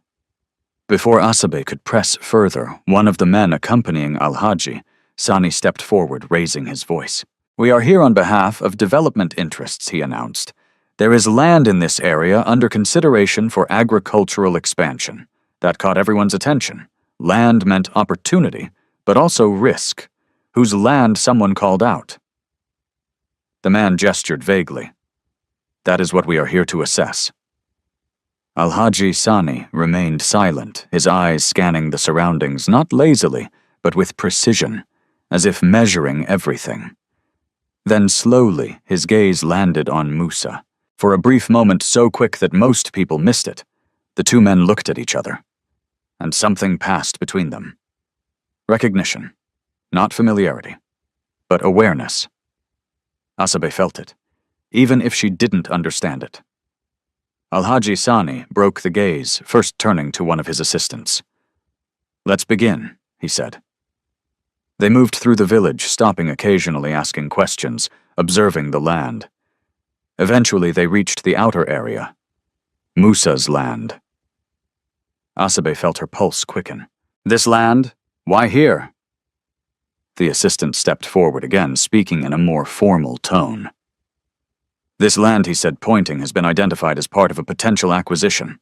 Before Asabe could press further, one of the men accompanying Alhaji, Sani, stepped forward, raising his voice. "We are here on behalf of development interests," he announced. "There is land in this area under consideration for agricultural expansion." That caught everyone's attention. Land meant opportunity, but also risk. Whose land someone called out. The man gestured vaguely. That is what we are here to assess. Alhaji Sani remained silent, his eyes scanning the surroundings not lazily, but with precision, as if measuring everything. Then slowly, his gaze landed on Musa. For a brief moment so quick that most people missed it, the two men looked at each other, and something passed between them. Recognition, not familiarity, but awareness. Asabe felt it, even if she didn't understand it. Alhaji Sani broke the gaze, first turning to one of his assistants. "Let's begin," he said. They moved through the village, stopping occasionally, asking questions, observing the land. Eventually, they reached the outer area, Musa's land. Asabe felt her pulse quicken. "This land? Why here?" The assistant stepped forward again, speaking in a more formal tone. "This land," he said, pointing, "has been identified as part of a potential acquisition."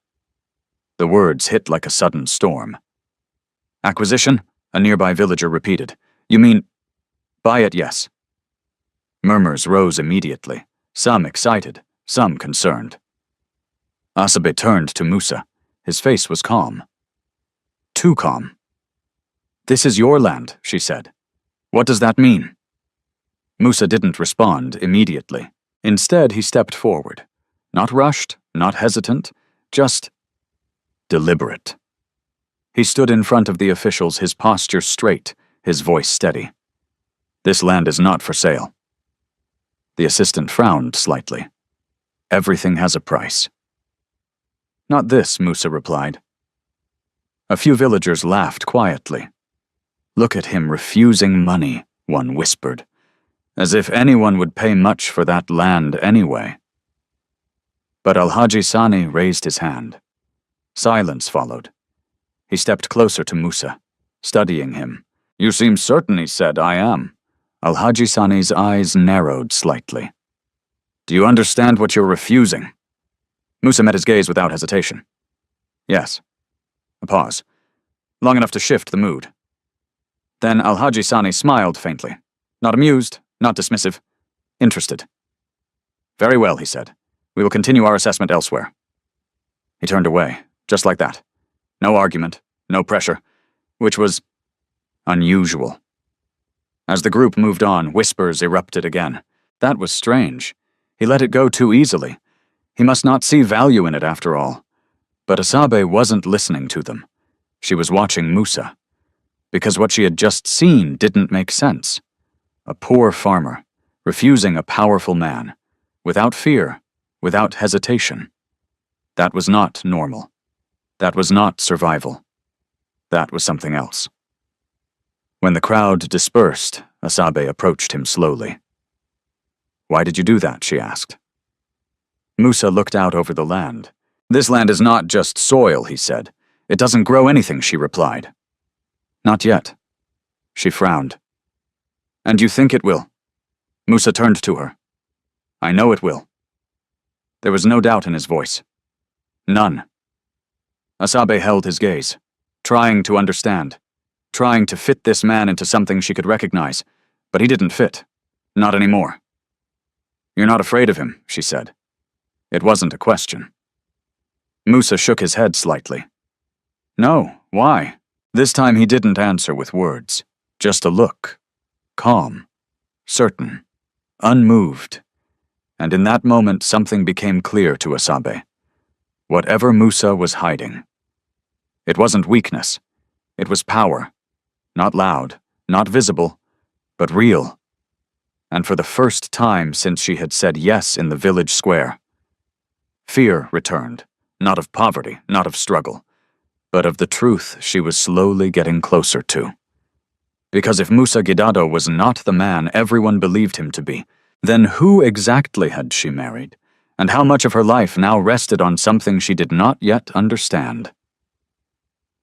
The words hit like a sudden storm. "Acquisition?" a nearby villager repeated. "You mean, buy it, yes." Murmurs rose immediately, some excited, some concerned. Asabe turned to Musa. His face was calm. Too calm. "This is your land," she said. "What does that mean?" Musa didn't respond immediately. Instead, he stepped forward. Not rushed, not hesitant, just deliberate. He stood in front of the officials, his posture straight, his voice steady. "This land is not for sale." The assistant frowned slightly. "Everything has a price." "Not this," Musa replied. A few villagers laughed quietly. "Look at him refusing money," one whispered. "As if anyone would pay much for that land anyway." But Alhaji Sani raised his hand. Silence followed. He stepped closer to Musa, studying him. "You seem certain," he said. "I am." Alhaji Sani's eyes narrowed slightly. "Do you understand what you're refusing?" Musa met his gaze without hesitation. "Yes." A pause, long enough to shift the mood. Then Alhaji Sani smiled faintly. Not amused, not dismissive. Interested. "Very well," he said. "We will continue our assessment elsewhere." He turned away, just like that. No argument, no pressure, which was unusual. As the group moved on, whispers erupted again. That was strange. He let it go too easily. He must not see value in it after all. But Asabe wasn't listening to them. She was watching Musa. Because what she had just seen didn't make sense. A poor farmer, refusing a powerful man, without fear, without hesitation. That was not normal. That was not survival. That was something else. When the crowd dispersed, Asabe approached him slowly. "Why did you do that?" she asked. Musa looked out over the land. "This land is not just soil," he said. "It doesn't grow anything," she replied. "Not yet." She frowned. "And you think it will?" Musa turned to her. "I know it will." There was no doubt in his voice. None. Asabe held his gaze, trying to understand, trying to fit this man into something she could recognize, but he didn't fit. Not anymore. "You're not afraid of him," she said. It wasn't a question. Musa shook his head slightly. "No, why?" This time he didn't answer with words, just a look. Calm, certain, unmoved. And in that moment something became clear to Asabe. Whatever Musa was hiding. It wasn't weakness. It was power. Not loud, not visible, but real. And for the first time since she had said yes in the village square, fear returned, not of poverty, not of struggle, but of the truth she was slowly getting closer to. Because if Musa Gidado was not the man everyone believed him to be, then who exactly had she married, and how much of her life now rested on something she did not yet understand?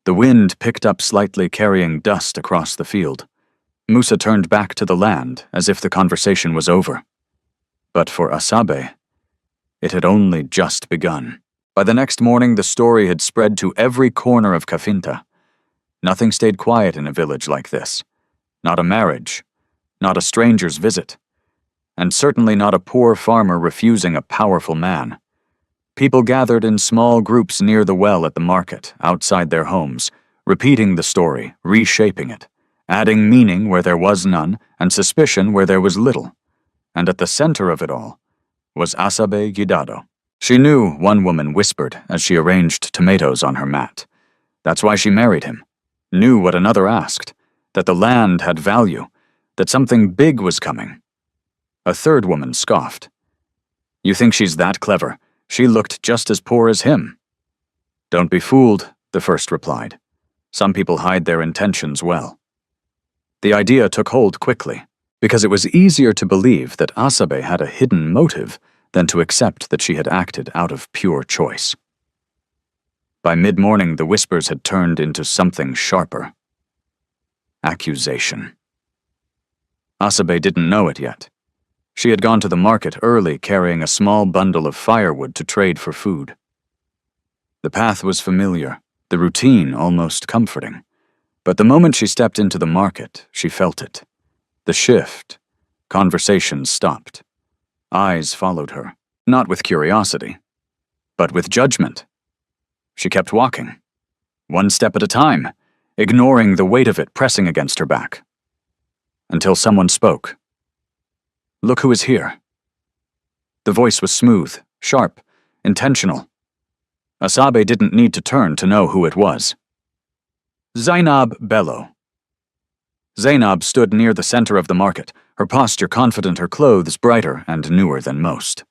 The wind picked up slightly, carrying dust across the field. Musa turned back to the land as if the conversation was over. But for Asabe, it had only just begun. By the next morning, the story had spread to every corner of Kafinta. Nothing stayed quiet in a village like this. Not a marriage, not a stranger's visit. and certainly not a poor farmer refusing a powerful man. People gathered in small groups near the well at the market, outside their homes, repeating the story, reshaping it, adding meaning where there was none and suspicion where there was little. And at the center of it all was Asabe Gidado. She knew, one woman whispered as she arranged tomatoes on her mat. That's why she married him. Knew what another asked, that the land had value, that something big was coming. A third woman scoffed. You think she's that clever? She looked just as poor as him. Don't be fooled, the first replied. Some people hide their intentions well. The idea took hold quickly, because it was easier to believe that Asabe had a hidden motive than to accept that she had acted out of pure choice. By mid-morning, the whispers had turned into something sharper. Accusation. Asabe didn't know it yet. She had gone to the market early carrying a small bundle of firewood to trade for food. The path was familiar, the routine almost comforting. But the moment she stepped into the market, she felt it. The shift. Conversations stopped. Eyes followed her, not with curiosity, but with judgment. She kept walking, one step at a time, ignoring the weight of it pressing against her back. Until someone spoke. Look who is here. The voice was smooth, sharp, intentional. Asabe didn't need to turn to know who it was. Zainab Bello. Zainab stood near the center of the market, her posture confident, her clothes brighter and newer than most.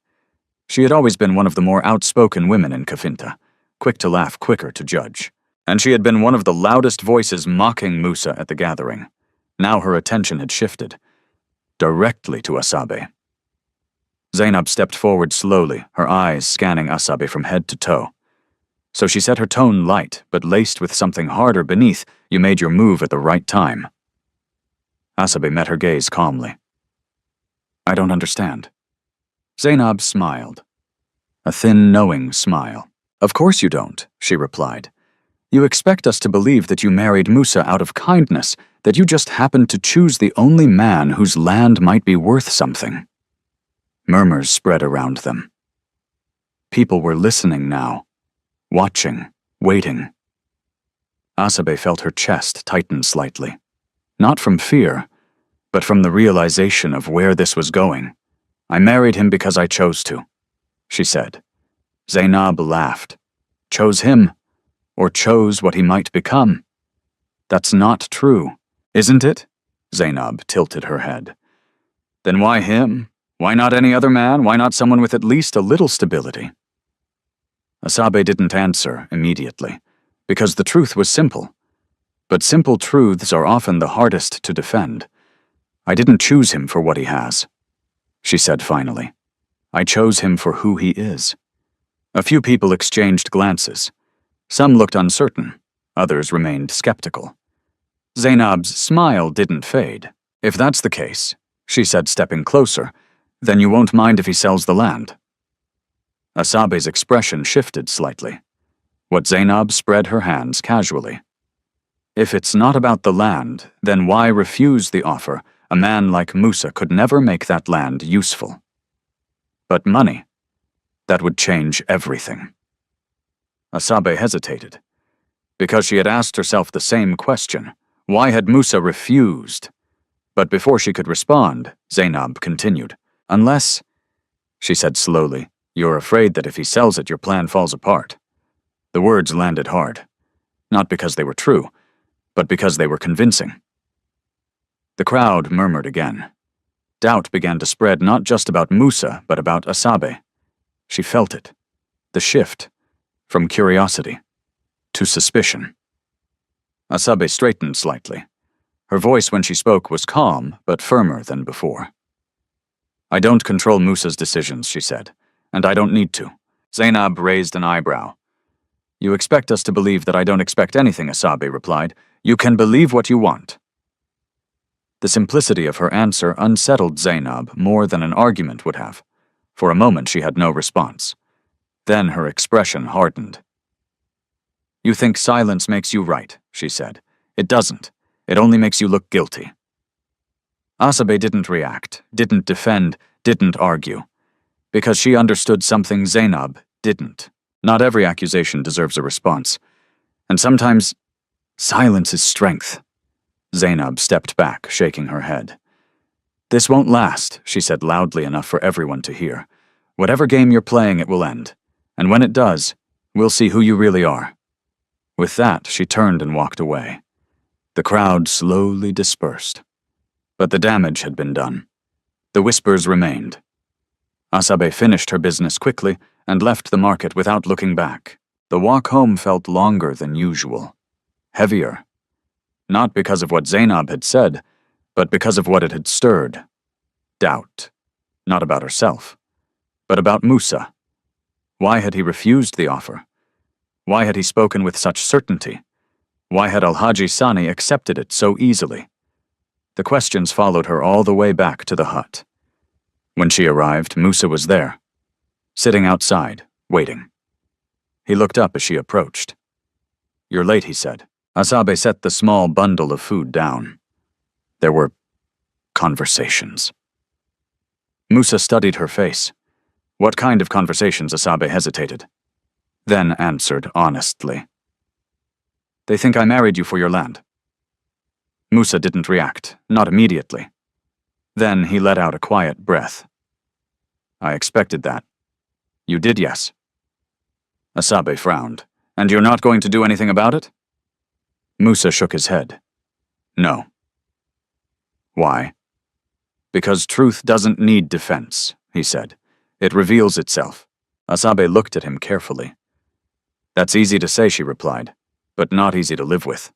She had always been one of the more outspoken women in Kafinta, quick to laugh, quicker to judge. And she had been one of the loudest voices mocking Musa at the gathering. Now her attention had shifted, directly to Asabe. Zainab stepped forward slowly, her eyes scanning Asabe from head to toe. So she set her tone light, but laced with something harder beneath. You made your move at the right time. Asabe met her gaze calmly. I don't understand. Zainab smiled. A thin, knowing smile. Of course you don't, she replied. You expect us to believe that you married Musa out of kindness, that you just happened to choose the only man whose land might be worth something. Murmurs spread around them. People were listening now, watching, waiting. Asabe felt her chest tighten slightly. Not from fear, but from the realization of where this was going. I married him because I chose to, she said. Zainab laughed. Chose him, or chose what he might become. That's not true, isn't it? Zainab tilted her head. Then why him? Why not any other man? Why not someone with at least a little stability? Asabe didn't answer immediately, because the truth was simple. But simple truths are often the hardest to defend. I didn't choose him for what he has, she said finally. I chose him for who he is. A few people exchanged glances. Some looked uncertain, others remained skeptical. Zainab's smile didn't fade. If that's the case, she said, stepping closer, then you won't mind if he sells the land. Asabe's expression shifted slightly. What Zainab spread her hands casually. If it's not about the land, then why refuse the offer? A man like Musa could never make that land useful. But money, that would change everything. Asabe hesitated, because she had asked herself the same question. Why had Musa refused? But before she could respond, Zainab continued. Unless, she said slowly, you're afraid that if he sells it, your plan falls apart. The words landed hard, not because they were true, but because they were convincing. The crowd murmured again. Doubt began to spread not just about Musa, but about Asabe. She felt it. The shift, from curiosity to suspicion. Asabe straightened slightly. Her voice when she spoke was calm, but firmer than before. I don't control Musa's decisions, she said, and I don't need to. Zainab raised an eyebrow. You expect us to believe that I don't expect anything, Asabe replied. You can believe what you want. The simplicity of her answer unsettled Zainab more than an argument would have. For a moment she had no response. Then her expression hardened. You think silence makes you right, she said. It doesn't. It only makes you look guilty. Asabe didn't react, didn't defend, didn't argue, because she understood something Zainab didn't. Not every accusation deserves a response, and sometimes silence is strength. Zainab stepped back, shaking her head. This won't last, she said loudly enough for everyone to hear. Whatever game you're playing, it will end, and when it does, we'll see who you really are. With that, she turned and walked away. The crowd slowly dispersed. But the damage had been done. The whispers remained. Asabe finished her business quickly and left the market without looking back. The walk home felt longer than usual. Heavier. Not because of what Zainab had said, but because of what it had stirred. Doubt. Not about herself, but about Musa. Why had he refused the offer? Why had he spoken with such certainty? Why had Alhaji Sani accepted it so easily? The questions followed her all the way back to the hut. When she arrived, Musa was there, sitting outside, waiting. He looked up as she approached. "You're late," he said. Asabe set the small bundle of food down. There were conversations. Musa studied her face. What kind of conversations? Asabe hesitated, then answered honestly. "They think I married you for your land." Musa didn't react, not immediately. Then he let out a quiet breath. "I expected that." "You did, yes." Asabe frowned. "And you're not going to do anything about it?" Musa shook his head. "No." "Why?" "Because truth doesn't need defense," he said. "It reveals itself." Asabe looked at him carefully. "That's easy to say," she replied, "but not easy to live with."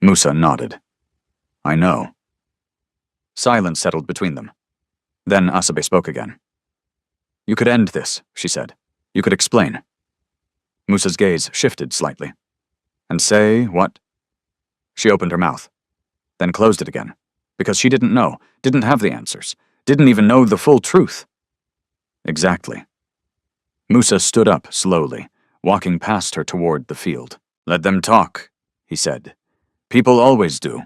Musa nodded. "I know." Silence settled between them. Then Asabe spoke again. "You could end this," she said. "You could explain." Musa's gaze shifted slightly. "And say what?" She opened her mouth, then closed it again, because she didn't know, didn't have the answers, didn't even know the full truth. Exactly. Musa stood up slowly, walking past her toward the field. "Let them talk," he said. "People always do."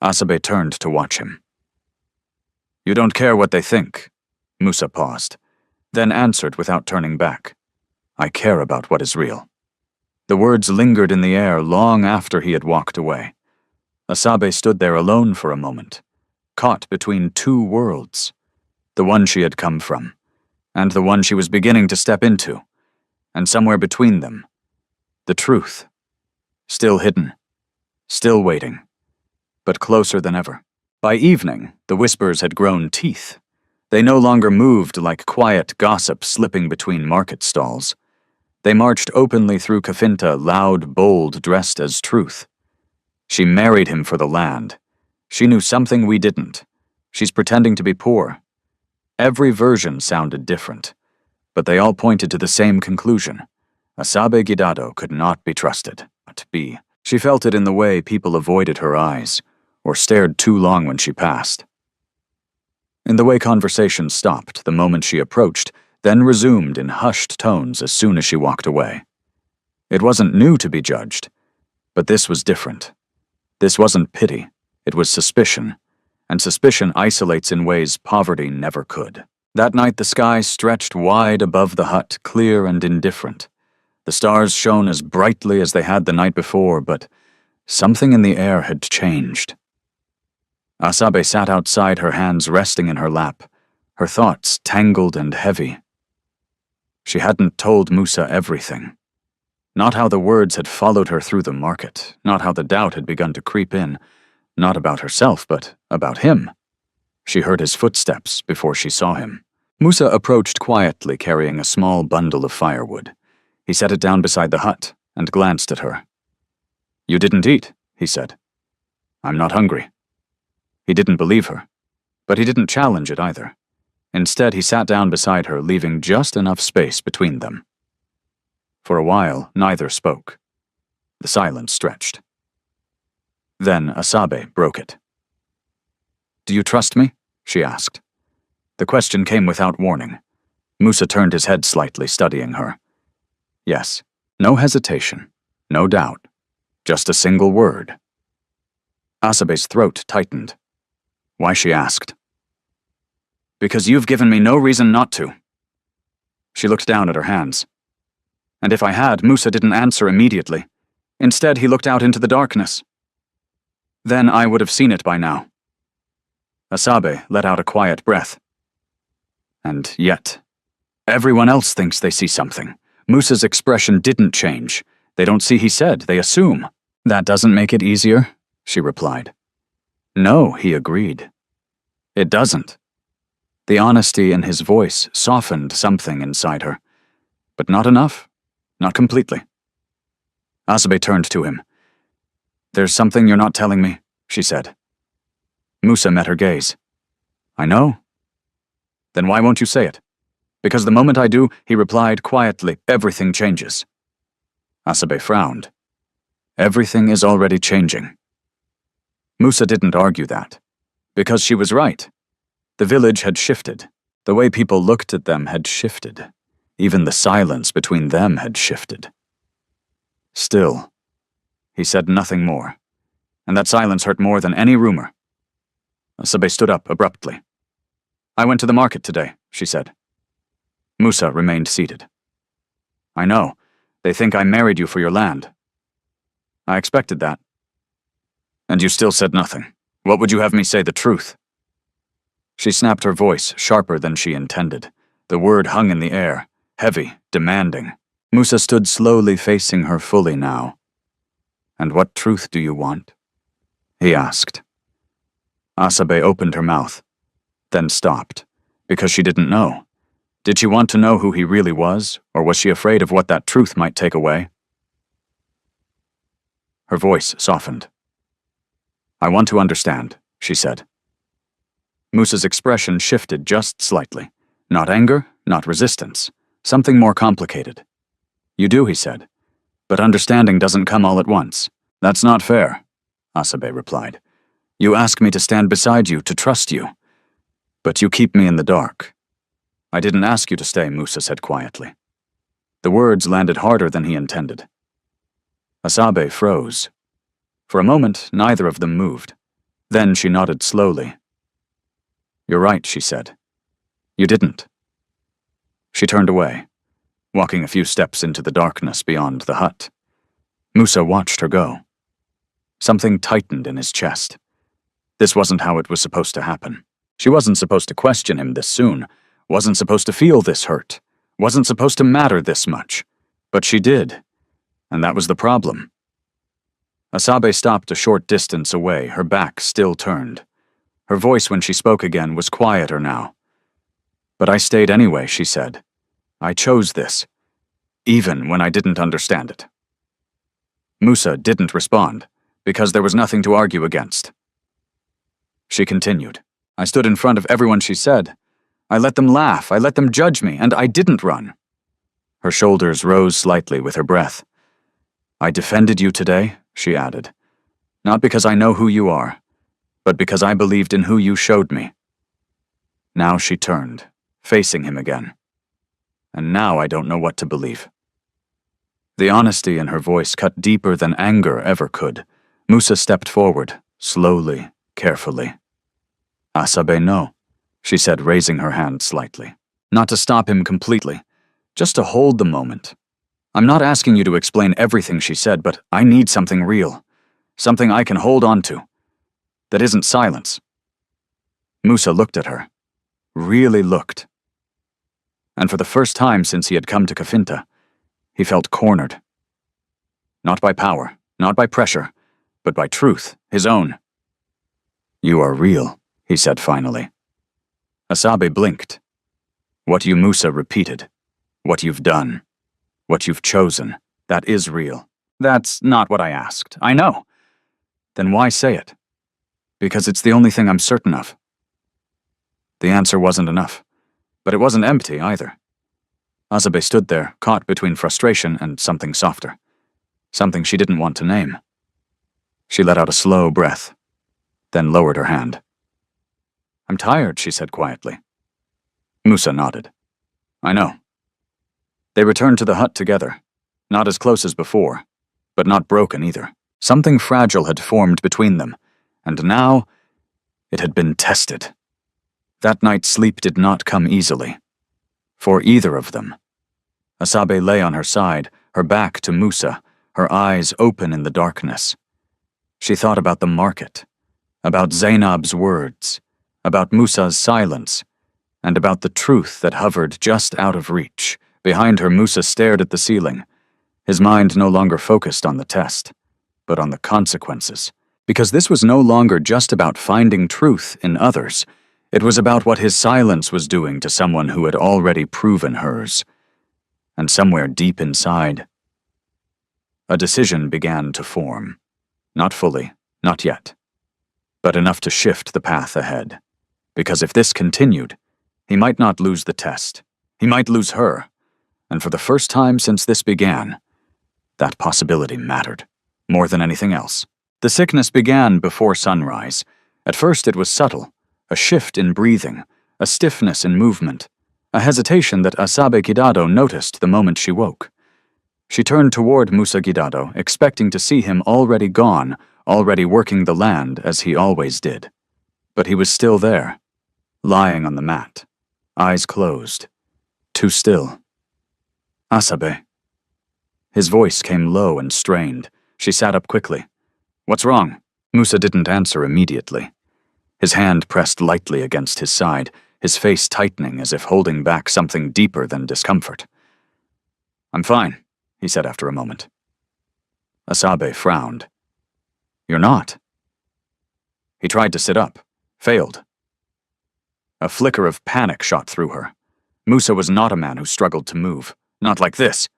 Asabe turned to watch him. "You don't care what they think." Musa paused, then answered without turning back. "I care about what is real." The words lingered in the air long after he had walked away. Asabe stood there alone for a moment, caught between two worlds, the one she had come from, and the one she was beginning to step into, and somewhere between them, the truth, still hidden, still waiting, but closer than ever. By evening, the whispers had grown teeth. They no longer moved like quiet gossip slipping between market stalls. They marched openly through Kafinta, loud, bold, dressed as truth. She married him for the land. She knew something we didn't. She's pretending to be poor. Every version sounded different, but they all pointed to the same conclusion. Asabe Gidado could not be trusted. She felt it in the way people avoided her eyes, or stared too long when she passed. In the way conversation stopped the moment she approached, then resumed in hushed tones as soon as she walked away. It wasn't new to be judged, but this was different. This wasn't pity, it was suspicion, and suspicion isolates in ways poverty never could. That night the sky stretched wide above the hut, clear and indifferent. The stars shone as brightly as they had the night before, but something in the air had changed. Asabe sat outside, her hands resting in her lap, her thoughts tangled and heavy. She hadn't told Musa everything. Not how the words had followed her through the market, not how the doubt had begun to creep in, not about herself, but about him. She heard his footsteps before she saw him. Musa approached quietly, carrying a small bundle of firewood. He set it down beside the hut and glanced at her. "You didn't eat," he said. "I'm not hungry." He didn't believe her, but he didn't challenge it either. Instead, he sat down beside her, leaving just enough space between them. For a while, neither spoke. The silence stretched. Then Asabe broke it. "Do you trust me?" she asked. The question came without warning. Musa turned his head slightly, studying her. Yes. No hesitation. No doubt. Just a single word. Asabe's throat tightened. Why, she asked. Because you've given me no reason not to. She looked down at her hands. And if I had, Musa didn't answer immediately. Instead, he looked out into the darkness. Then I would have seen it by now. Asabe let out a quiet breath. And yet, everyone else thinks they see something. Musa's expression didn't change. They don't see, he said, they assume. That doesn't make it easier, she replied. No, he agreed. It doesn't. The honesty in his voice softened something inside her. But not enough. Not completely. Asabe turned to him. There's something you're not telling me, she said. Musa met her gaze. I know. Then why won't you say it? Because the moment I do, he replied quietly, everything changes. Asabe frowned. Everything is already changing. Musa didn't argue that. Because she was right. The village had shifted. The way people looked at them had shifted. Even the silence between them had shifted. Still, he said nothing more, and that silence hurt more than any rumor. Asabe stood up abruptly. I went to the market today, she said. Musa remained seated. I know. They think I married you for your land. I expected that. And you still said nothing. What would you have me say the truth? She snapped her voice sharper than she intended. The word hung in the air, heavy, demanding. Musa stood slowly facing her fully now. And what truth do you want? He asked. Asabe opened her mouth, then stopped, because she didn't know. Did she want to know who he really was, or was she afraid of what that truth might take away? Her voice softened. I want to understand, she said. Musa's expression shifted just slightly. Not anger, not resistance. Something more complicated. You do, he said. But understanding doesn't come all at once. That's not fair, Asabe replied. You ask me to stand beside you, to trust you. But you keep me in the dark. I didn't ask you to stay, Musa said quietly. The words landed harder than he intended. Asabe froze. For a moment, neither of them moved. Then she nodded slowly. You're right, she said. You didn't. She turned away, walking a few steps into the darkness beyond the hut. Musa watched her go. Something tightened in his chest. This wasn't how it was supposed to happen. She wasn't supposed to question him this soon, wasn't supposed to feel this hurt, wasn't supposed to matter this much. But she did, and that was the problem. Asabe stopped a short distance away, her back still turned. Her voice when she spoke again was quieter now. But I stayed anyway, she said. I chose this, even when I didn't understand it. Musa didn't respond, because there was nothing to argue against. She continued. I stood in front of everyone, she said. I let them laugh, I let them judge me, and I didn't run. Her shoulders rose slightly with her breath. I defended you today, she added. Not because I know who you are, but because I believed in who you showed me. Now she turned, facing him again. And now I don't know what to believe. The honesty in her voice cut deeper than anger ever could. Musa stepped forward, slowly, carefully. Asabe, no, she said, raising her hand slightly. Not to stop him completely, just to hold the moment. I'm not asking you to explain everything, she said, but I need something real. Something I can hold on to. That isn't silence. Musa looked at her. Really looked. And for the first time since he had come to Kafinta, he felt cornered. Not by power, not by pressure, but by truth, his own. You are real, he said finally. Asabe blinked. What you, Musa, repeated. What you've done. What you've chosen. That is real. That's not what I asked. I know. Then why say it? Because it's the only thing I'm certain of. The answer wasn't enough, but it wasn't empty either. Asabe stood there, caught between frustration and something softer. Something she didn't want to name. She let out a slow breath, then lowered her hand. I'm tired, she said quietly. Musa nodded. I know. They returned to the hut together, not as close as before, but not broken either. Something fragile had formed between them, and now it had been tested. That night sleep did not come easily. For either of them. Asabe lay on her side, her back to Musa, her eyes open in the darkness. She thought about the market, about Zainab's words, about Musa's silence, and about the truth that hovered just out of reach. Behind her, Musa stared at the ceiling, his mind no longer focused on the test, but on the consequences. Because this was no longer just about finding truth in others. It was about what his silence was doing to someone who had already proven hers. And somewhere deep inside, a decision began to form. Not fully, not yet, but enough to shift the path ahead. Because if this continued, he might not lose the test. He might lose her. And for the first time since this began, that possibility mattered more than anything else. The sickness began before sunrise. At first it was subtle, a shift in breathing, a stiffness in movement, a hesitation that Asabe Gidado noticed the moment she woke. She turned toward Musa Gidado, expecting to see him already gone, already working the land as he always did. But he was still there, lying on the mat, eyes closed, too still. Asabe. His voice came low and strained. She sat up quickly. What's wrong? Musa didn't answer immediately. His hand pressed lightly against his side, his face tightening as if holding back something deeper than discomfort. I'm fine, he said after a moment. Asabe frowned. You're not. He tried to sit up, failed. A flicker of panic shot through her. Musa was not a man who struggled to move. Not like this.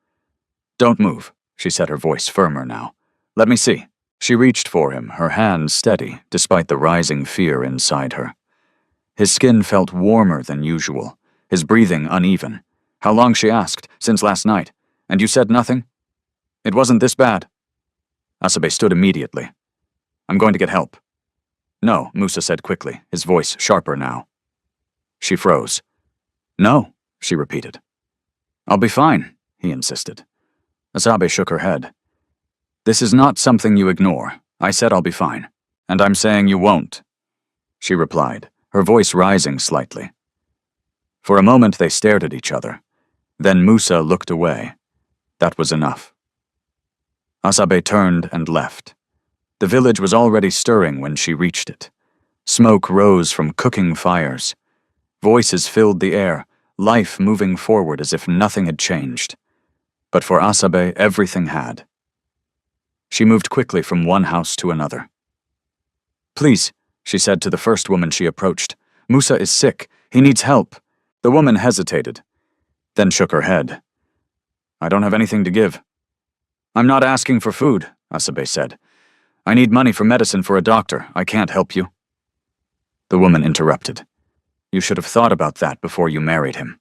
Don't move, she said, her voice firmer now. Let me see. She reached for him, her hands steady, despite the rising fear inside her. His skin felt warmer than usual, his breathing uneven. How long, she asked, since last night? And you said nothing? It wasn't this bad. Asabe stood immediately. I'm going to get help. No, Musa said quickly, his voice sharper now. She froze. No, she repeated. I'll be fine, he insisted. Asabe shook her head. This is not something you ignore. I said I'll be fine. And I'm saying you won't, she replied, her voice rising slightly. For a moment they stared at each other. Then Musa looked away. That was enough. Asabe turned and left. The village was already stirring when she reached it. Smoke rose from cooking fires. Voices filled the air, life moving forward as if nothing had changed. But for Asabe, everything had. She moved quickly from one house to another. Please, she said to the first woman she approached. Musa is sick. He needs help. The woman hesitated, then shook her head. I don't have anything to give. I'm not asking for food, Asabe said. I need money for medicine for a doctor. I can't help you. The woman interrupted. You should have thought about that before you married him.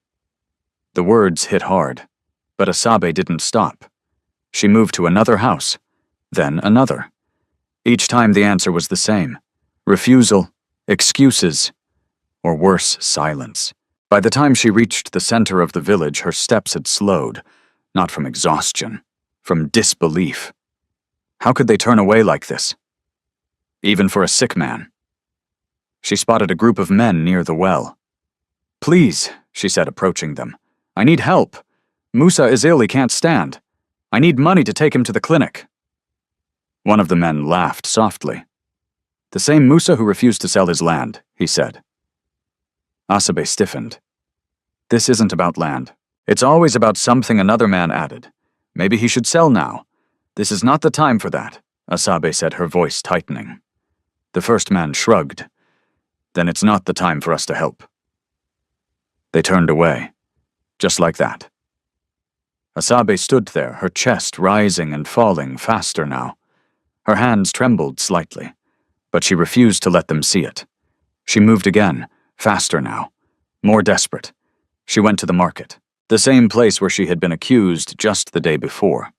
The words hit hard, but Asabe didn't stop. She moved to another house, then another. Each time the answer was the same. Refusal, excuses, or worse, silence. By the time she reached the center of the village, her steps had slowed, not from exhaustion, from disbelief. How could they turn away like this? Even for a sick man. She spotted a group of men near the well. Please, she said, approaching them. I need help. Musa is ill, he can't stand. I need money to take him to the clinic. One of the men laughed softly. The same Musa who refused to sell his land, he said. Asabe stiffened. This isn't about land. It's always about something another man added. Maybe he should sell now. This is not the time for that, Asabe said, her voice tightening. The first man shrugged. Then it's not the time for us to help. They turned away, just like that. Asabe stood there, her chest rising and falling faster now. Her hands trembled slightly, but she refused to let them see it. She moved again, faster now, more desperate. She went to the market, the same place where she had been accused just the day before.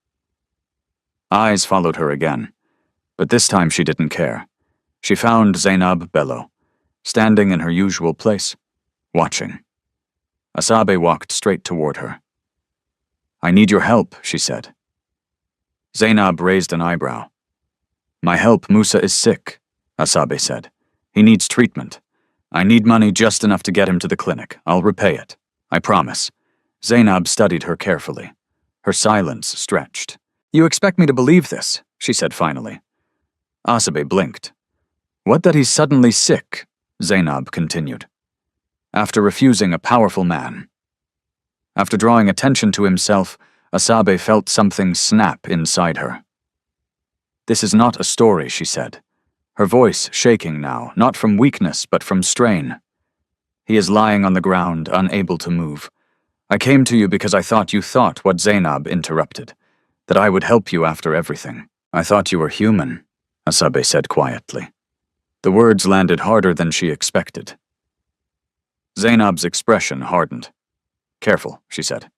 Eyes followed her again, but this time she didn't care. She found Zainab Bello, standing in her usual place, watching. Asabe walked straight toward her. I need your help, she said. Zainab raised an eyebrow. My help, Musa is sick, Asabe said. He needs treatment. I need money just enough to get him to the clinic. I'll repay it. I promise. Zainab studied her carefully. Her silence stretched. You expect me to believe this, she said finally. Asabe blinked. What that he's suddenly sick, Zainab continued. After refusing a powerful man. After drawing attention to himself, Asabe felt something snap inside her. This is not a story, she said, her voice shaking now, not from weakness but from strain. He is lying on the ground, unable to move. I came to you because I thought you thought what Zainab interrupted, that I would help you after everything. I thought you were human, Asabe said quietly. The words landed harder than she expected. Zainab's expression hardened. Careful, she said.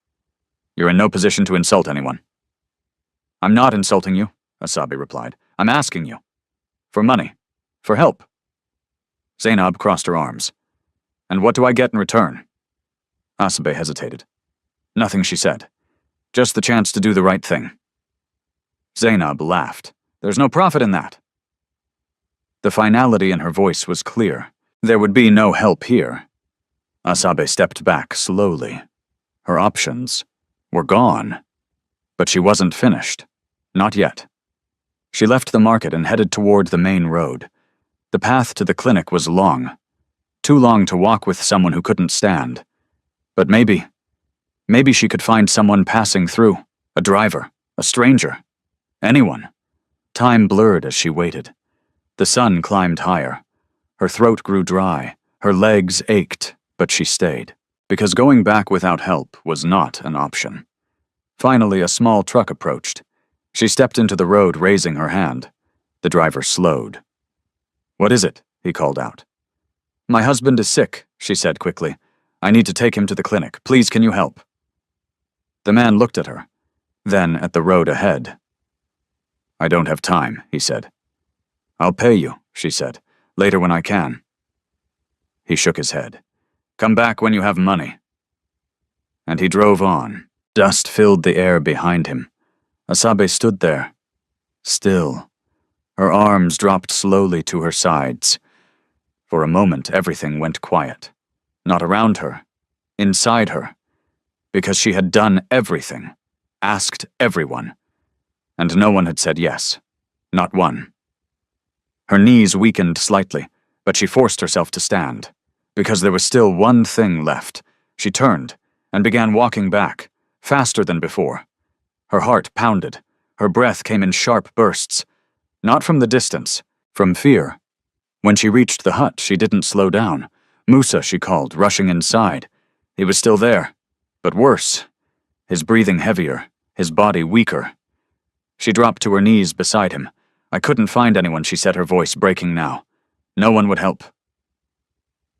You're in no position to insult anyone. I'm not insulting you, Asabe replied. I'm asking you. For money. For help. Zainab crossed her arms. And what do I get in return? Asabe hesitated. Nothing, she said. Just the chance to do the right thing. Zainab laughed. There's no profit in that. The finality in her voice was clear. There would be no help here. Asabe stepped back slowly. Her options were gone. But she wasn't finished. Not yet. She left the market and headed toward the main road. The path to the clinic was long. Too long to walk with someone who couldn't stand. But maybe she could find someone passing through. A driver. A stranger. Anyone. Time blurred as she waited. The sun climbed higher. Her throat grew dry. Her legs ached, but she stayed. Because going back without help was not an option. Finally, a small truck approached. She stepped into the road, raising her hand. The driver slowed. What is it? He called out. My husband is sick, she said quickly. I need to take him to the clinic. Please, can you help? The man looked at her, then at the road ahead. I don't have time, he said. I'll pay you, she said, later when I can. He shook his head. Come back when you have money. And he drove on. Dust filled the air behind him. Asabe stood there, still. Her arms dropped slowly to her sides. For a moment, everything went quiet. Not around her, inside her. Because she had done everything, asked everyone. And no one had said yes. Not one. Her knees weakened slightly, but she forced herself to stand. Because there was still one thing left. She turned and began walking back, faster than before. Her heart pounded. Her breath came in sharp bursts. Not from the distance, from fear. When she reached the hut, she didn't slow down. Musa, she called, rushing inside. He was still there, but worse. His breathing heavier, his body weaker. She dropped to her knees beside him. I couldn't find anyone, she said, her voice breaking now. No one would help.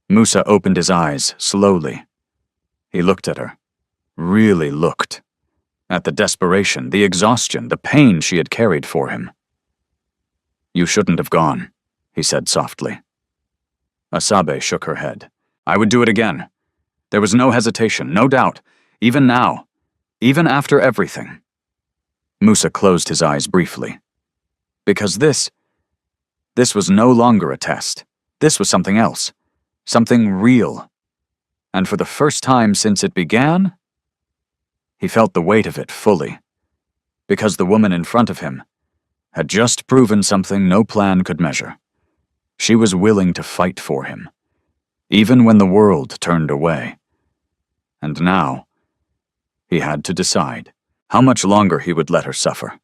Musa opened his eyes, slowly. He looked at her. Really looked. At the desperation, the exhaustion, the pain she had carried for him. You shouldn't have gone, he said softly. Asabe shook her head. I would do it again. There was no hesitation, no doubt, even now, even after everything. Musa closed his eyes briefly. Because this was no longer a test. This was something else, something real. And for the first time since it began, he felt the weight of it fully. Because the woman in front of him had just proven something no plan could measure. She was willing to fight for him, even when the world turned away. And now, he had to decide how much longer he would let her suffer.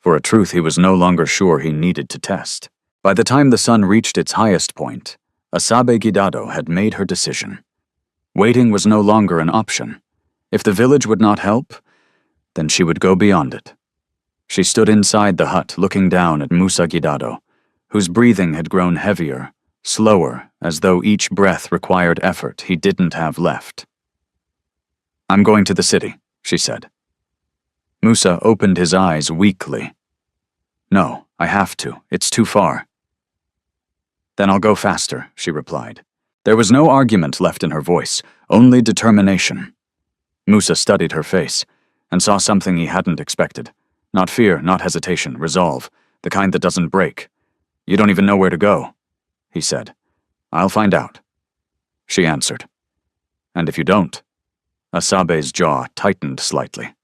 For a truth he was no longer sure he needed to test. By the time the sun reached its highest point, Asabe Gidado had made her decision. Waiting was no longer an option. If the village would not help, then she would go beyond it. She stood inside the hut, looking down at Musa Gidado, whose breathing had grown heavier, slower, as though each breath required effort he didn't have left. I'm going to the city, she said. Musa opened his eyes weakly. No, I have to. It's too far. Then I'll go faster, she replied. There was no argument left in her voice, only determination. Musa studied her face and saw something he hadn't expected. Not fear, not hesitation, resolve, the kind that doesn't break. You don't even know where to go, he said. I'll find out. she answered. And if you don't, Asabe's jaw tightened slightly.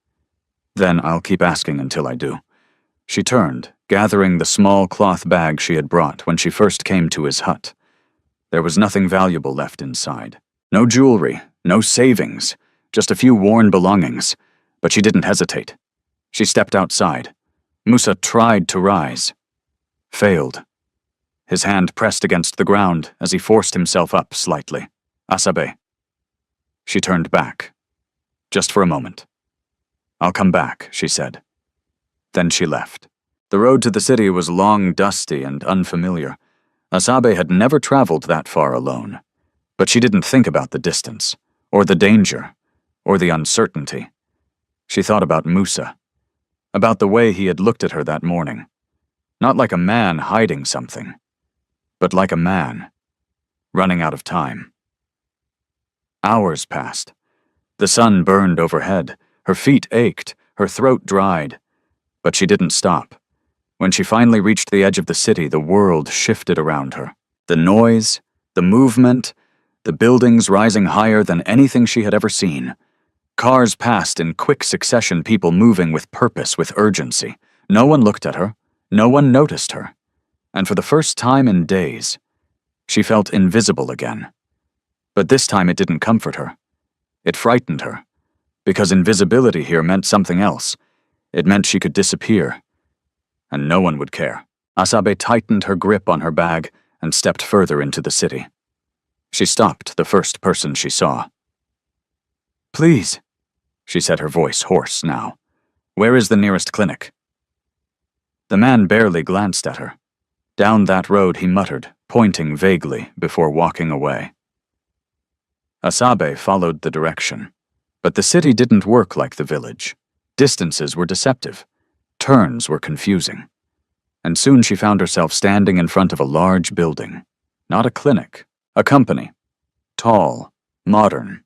Then I'll keep asking until I do. She turned, gathering the small cloth bag she had brought when she first came to his hut. There was nothing valuable left inside. No jewelry, no savings, just a few worn belongings, but she didn't hesitate. She stepped outside. Musa tried to rise. Failed. His hand pressed against the ground as he forced himself up slightly. Asabe. She turned back. Just for a moment. I'll come back, she said. Then she left. The road to the city was long, dusty, and unfamiliar. Asabe had never traveled that far alone. But she didn't think about the distance, or the danger, or the uncertainty. She thought about Musa, about the way he had looked at her that morning. Not like a man hiding something, but like a man, running out of time. Hours passed. The sun burned overhead, her feet ached, her throat dried. But she didn't stop. When she finally reached the edge of the city, the world shifted around her. The noise, the movement, the buildings rising higher than anything she had ever seen. Cars passed in quick succession, people moving with purpose, with urgency. No one looked at her. No one noticed her. And for the first time in days, she felt invisible again. But this time it didn't comfort her. It frightened her, because invisibility here meant something else. It meant she could disappear, and no one would care. Asabe tightened her grip on her bag and stepped further into the city. She stopped the first person she saw. Please, she said, her voice hoarse now. Where is the nearest clinic? The man barely glanced at her. Down that road, he muttered, pointing vaguely before walking away. Asabe followed the direction, but the city didn't work like the village. Distances were deceptive. Turns were confusing. And soon she found herself standing in front of a large building. Not a clinic, a company. Tall, modern.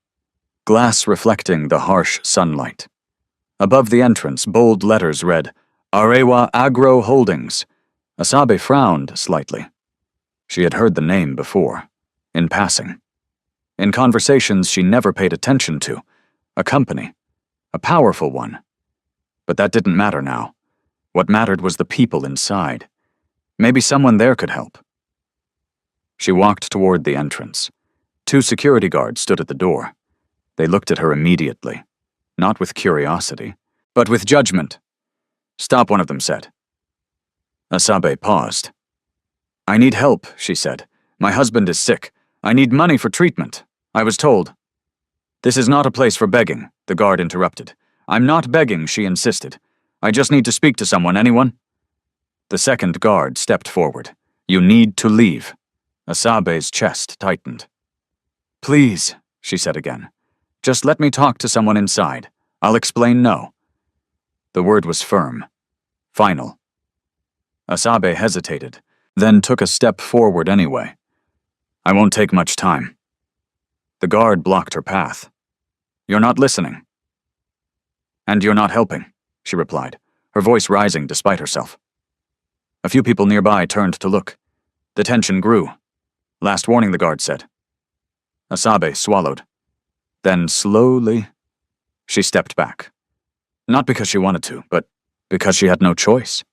Glass reflecting the harsh sunlight. Above the entrance, bold letters read, Arewa Agro Holdings. Asabe frowned slightly. She had heard the name before, in passing. In conversations she never paid attention to. A company. A powerful one. But that didn't matter now. What mattered was the people inside. Maybe someone there could help. She walked toward the entrance. 2 security guards stood at the door. They looked at her immediately. Not with curiosity, but with judgment. Stop, one of them said. Asabe paused. I need help, she said. My husband is sick. I need money for treatment. I was told. This is not a place for begging, the guard interrupted. I'm not begging, she insisted. I just need to speak to someone, anyone? The second guard stepped forward. You need to leave. Asabe's chest tightened. Please, she said again. Just let me talk to someone inside. I'll explain no. The word was firm. Final. Asabe hesitated, then took a step forward anyway. I won't take much time. The guard blocked her path. You're not listening. And you're not helping, she replied, her voice rising despite herself. A few people nearby turned to look. The tension grew. Last warning, the guard said. Asabe swallowed. Then slowly, she stepped back. Not because she wanted to, but because she had no choice.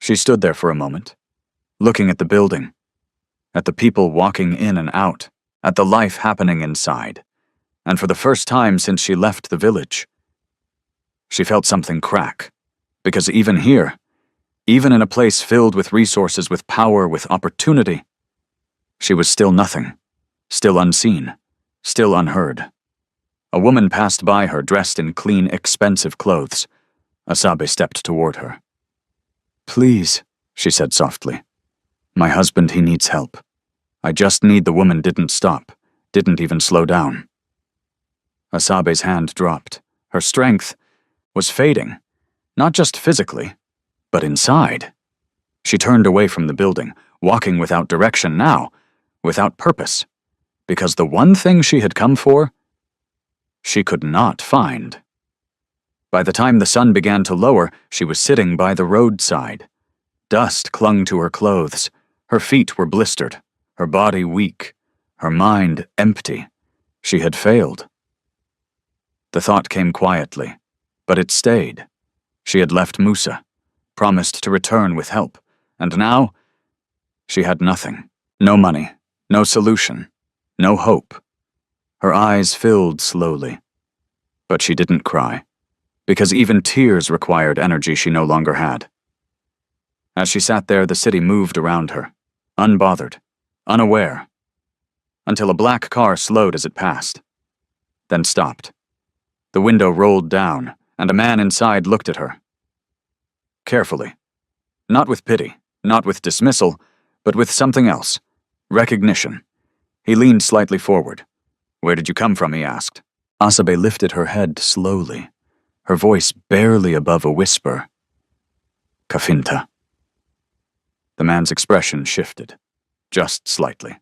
She stood there for a moment, looking at the building, at the people walking in and out, at the life happening inside, and for the first time since she left the village, she felt something crack, because even here, even in a place filled with resources, with power, with opportunity, she was still nothing, still unseen, still unheard. A woman passed by her dressed in clean, expensive clothes. Asabe stepped toward her. Please, she said softly. My husband, he needs help. I just need. The woman didn't stop, didn't even slow down. Asabe's hand dropped. Her strength was fading, not just physically, but inside. She turned away from the building, walking without direction now, without purpose, because the one thing she had come for, she could not find. By the time the sun began to lower, she was sitting by the roadside. Dust clung to her clothes. Her feet were blistered, her body weak, her mind empty. She had failed. The thought came quietly, but it stayed. She had left Musa, promised to return with help, and now she had nothing. No money, no solution, no hope. Her eyes filled slowly, but she didn't cry, because even tears required energy she no longer had. As she sat there, the city moved around her, unbothered, unaware, until a black car slowed as it passed, then stopped. The window rolled down, and a man inside looked at her. Carefully. Not with pity, not with dismissal, but with something else. Recognition. He leaned slightly forward. "Where did you come from?" he asked. Asabe lifted her head slowly, her voice barely above a whisper. "Kafinta." The man's expression shifted, just slightly.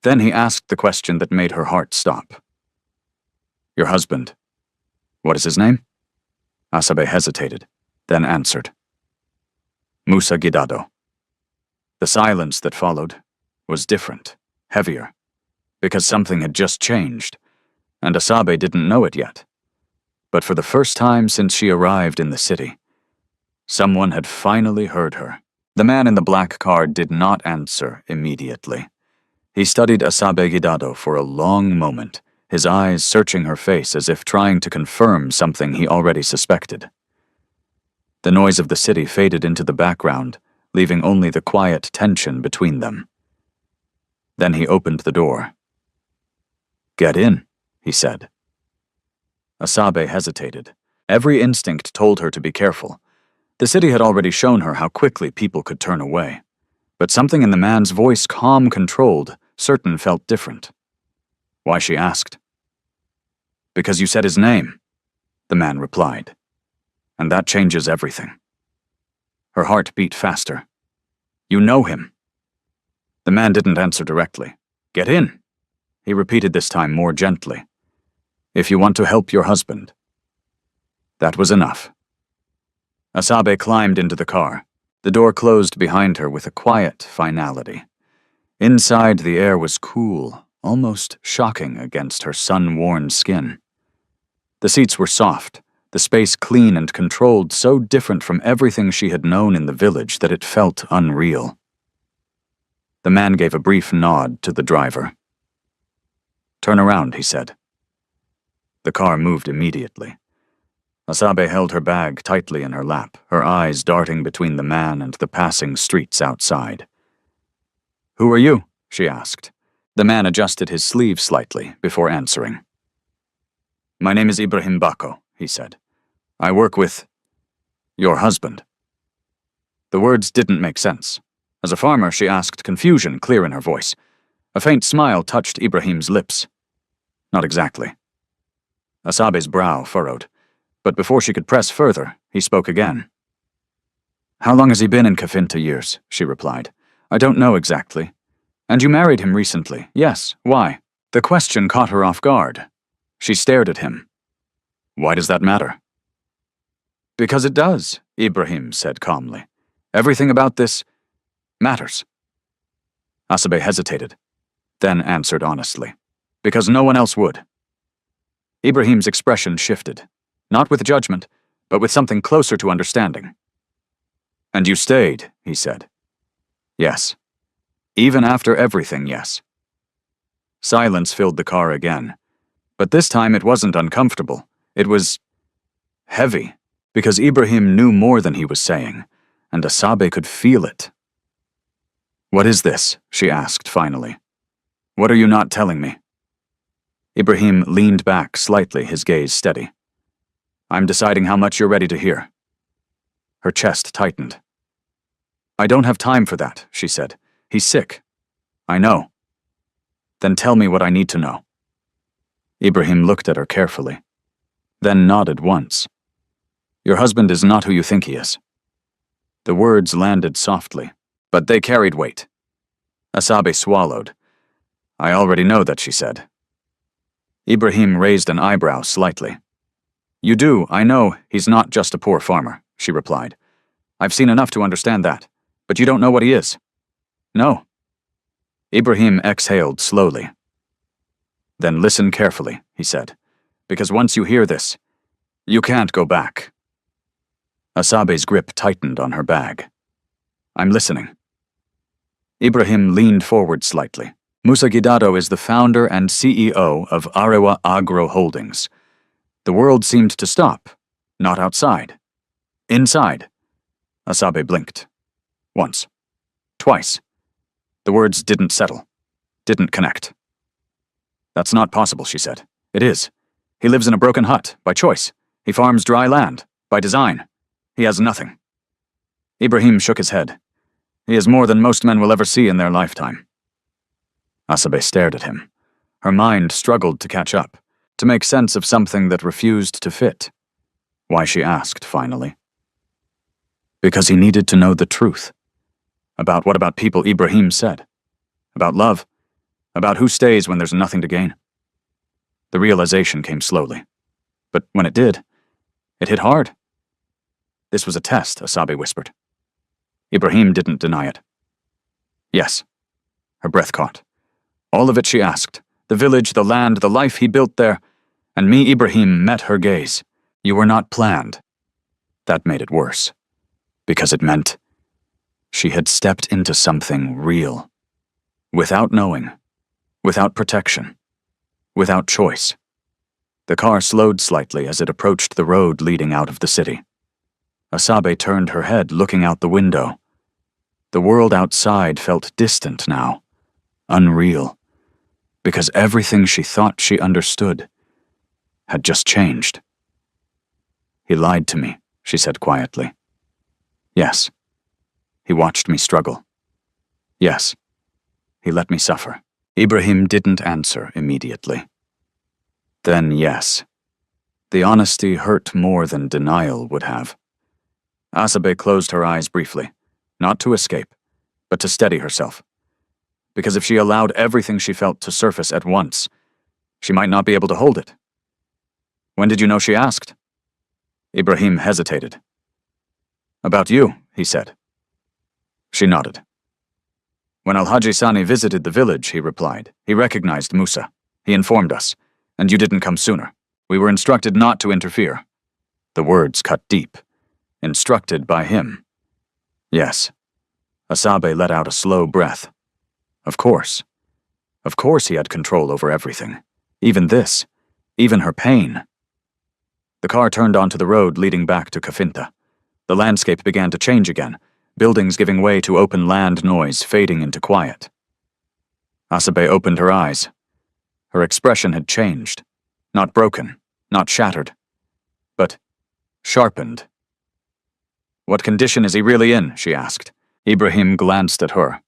Then he asked the question that made her heart stop. "Your husband. What is his name?" Asabe hesitated, then answered. "Musa Gidado." The silence that followed was different, heavier, because something had just changed, and Asabe didn't know it yet. But for the first time since she arrived in the city, someone had finally heard her. The man in the black car did not answer immediately. He studied Asabe Gidado for a long moment, his eyes searching her face as if trying to confirm something he already suspected. The noise of the city faded into the background, leaving only the quiet tension between them. Then he opened the door. "Get in," he said. Asabe hesitated. Every instinct told her to be careful. The city had already shown her how quickly people could turn away. But something in the man's voice, calm, controlled, certain felt different. Why, she asked. "Because you said his name," the man replied. "And that changes everything." Her heart beat faster. "You know him." The man didn't answer directly. "Get in," he repeated this time more gently. "If you want to help your husband." That was enough. Asabe climbed into the car. The door closed behind her with a quiet finality. Inside, the air was cool, almost shocking against her sun-worn skin. The seats were soft, the space clean and controlled, so different from everything she had known in the village that it felt unreal. The man gave a brief nod to the driver. "Turn around," he said. The car moved immediately. Asabe held her bag tightly in her lap, her eyes darting between the man and the passing streets outside. "Who are you?" she asked. The man adjusted his sleeve slightly before answering. "My name is Ibrahim Bako," he said. "I work with your husband." The words didn't make sense. As a farmer, she asked, confusion clear in her voice. A faint smile touched Ibrahim's lips. Not exactly. Asabe's brow furrowed, but before she could press further, he spoke again. "How long has he been in Kafinta? Years," she replied. "I don't know exactly. And you married him recently? Yes. Why?" The question caught her off guard. She stared at him. "Why does that matter?" "Because it does," Ibrahim said calmly. "Everything about this matters." Asabe hesitated, then answered honestly. "Because no one else would." Ibrahim's expression shifted, not with judgment, but with something closer to understanding. "And you stayed," he said. "Yes. Even after everything, yes." Silence filled the car again, but this time it wasn't uncomfortable. It was heavy, because Ibrahim knew more than he was saying, and Asabe could feel it. "What is this?" she asked finally. "What are you not telling me?" Ibrahim leaned back slightly, his gaze steady. "I'm deciding how much you're ready to hear." Her chest tightened. "I don't have time for that," she said. "He's sick." "I know." "Then tell me what I need to know." Ibrahim looked at her carefully, then nodded once. "Your husband is not who you think he is." The words landed softly, but they carried weight. Asabe swallowed. "I already know that," she said. Ibrahim raised an eyebrow slightly. "You do, I know, he's not just a poor farmer," she replied. "I've seen enough to understand that, but you don't know what he is." "No." Ibrahim exhaled slowly. "Then listen carefully," he said, "because once you hear this, you can't go back." Asabe's grip tightened on her bag. "I'm listening." Ibrahim leaned forward slightly. Musa Gidado is the founder and CEO of Arewa Agro Holdings. The world seemed to stop. Not outside. Inside. Asabe blinked. Once. Twice. The words didn't settle. Didn't connect. "That's not possible," she said. "It is. He lives in a broken hut, by choice. He farms dry land, by design. He has nothing." Ibrahim shook his head. "He is more than most men will ever see in their lifetime." Asabe stared at him. Her mind struggled to catch up, to make sense of something that refused to fit. Why, she asked, finally. Because he needed to know the truth. About what about people Ibrahim said? About love? About who stays when there's nothing to gain? The realization came slowly. But when it did, it hit hard. "This was a test," Asabe whispered. Ibrahim didn't deny it. "Yes." Her breath caught. All of it she asked. The village, the land, the life he built there. And me, Ibrahim, met her gaze. "You were not planned." That made it worse. Because it meant she had stepped into something real. Without knowing. Without protection. Without choice. The car slowed slightly as it approached the road leading out of the city. Asabe turned her head, looking out the window. The world outside felt distant now. Unreal. Because everything she thought she understood had just changed. "He lied to me," she said quietly. "Yes." "He watched me struggle." "Yes." "He let me suffer." Ibrahim didn't answer immediately. Then yes. The honesty hurt more than denial would have. Asabe closed her eyes briefly, not to escape, but to steady herself. Because if she allowed everything she felt to surface at once, she might not be able to hold it. "When did you know?" she asked. Ibrahim hesitated. "About you," he said. She nodded. "When Al-Haji Sani visited the village," he replied, "he recognized Musa. He informed us, and you didn't come sooner. We were instructed not to interfere." The words cut deep. Instructed by him. Yes. Asabe let out a slow breath. Of course. Of course he had control over everything. Even this. Even her pain. The car turned onto the road leading back to Kafinta. The landscape began to change again, buildings giving way to open land noise fading into quiet. Asabe opened her eyes. Her expression had changed. Not broken, not shattered, but sharpened. "What condition is he really in?" she asked. Ibrahim glanced at her.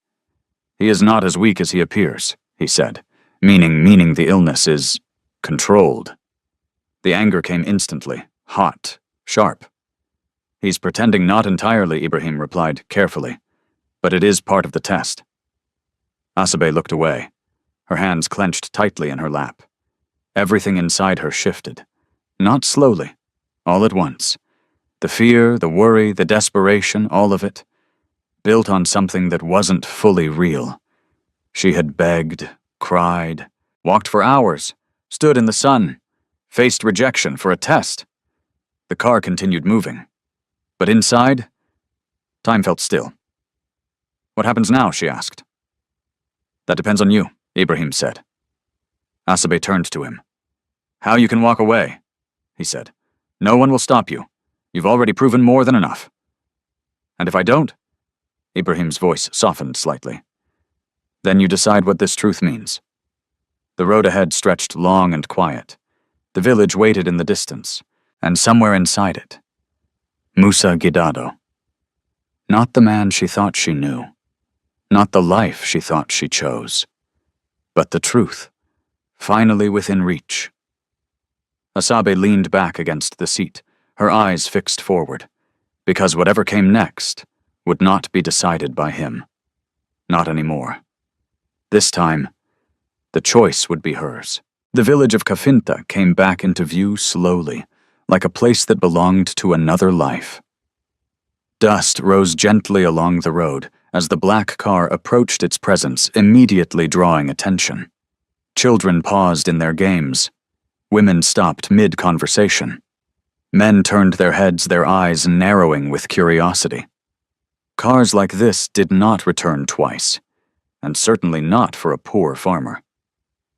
"He is not as weak as he appears," he said, meaning the illness is controlled. The anger came instantly, hot, sharp. "He's pretending not entirely," Ibrahim replied carefully, "but it is part of the test." Asabe looked away, her hands clenched tightly in her lap. Everything inside her shifted, not slowly, all at once. The fear, the worry, the desperation, all of it, built on something that wasn't fully real. She had begged, cried, walked for hours, stood in the sun, faced rejection for a test. The car continued moving. But inside, time felt still. "What happens now?" she asked. "That depends on you," Ibrahim said. Asabe turned to him. "How you can walk away," he said. "No one will stop you. You've already proven more than enough." "And if I don't?" Ibrahim's voice softened slightly. "Then you decide what this truth means." The road ahead stretched long and quiet. The village waited in the distance, and somewhere inside it, Musa Gidado. Not the man she thought she knew. Not the life she thought she chose. But the truth, finally within reach. Asabe leaned back against the seat, her eyes fixed forward, because whatever came next would not be decided by him. Not anymore. This time, the choice would be hers. The village of Kafinta came back into view slowly, like a place that belonged to another life. Dust rose gently along the road as the black car approached its presence, immediately drawing attention. Children paused in their games. Women stopped mid-conversation. Men turned their heads, their eyes narrowing with curiosity. Cars like this did not return twice, and certainly not for a poor farmer.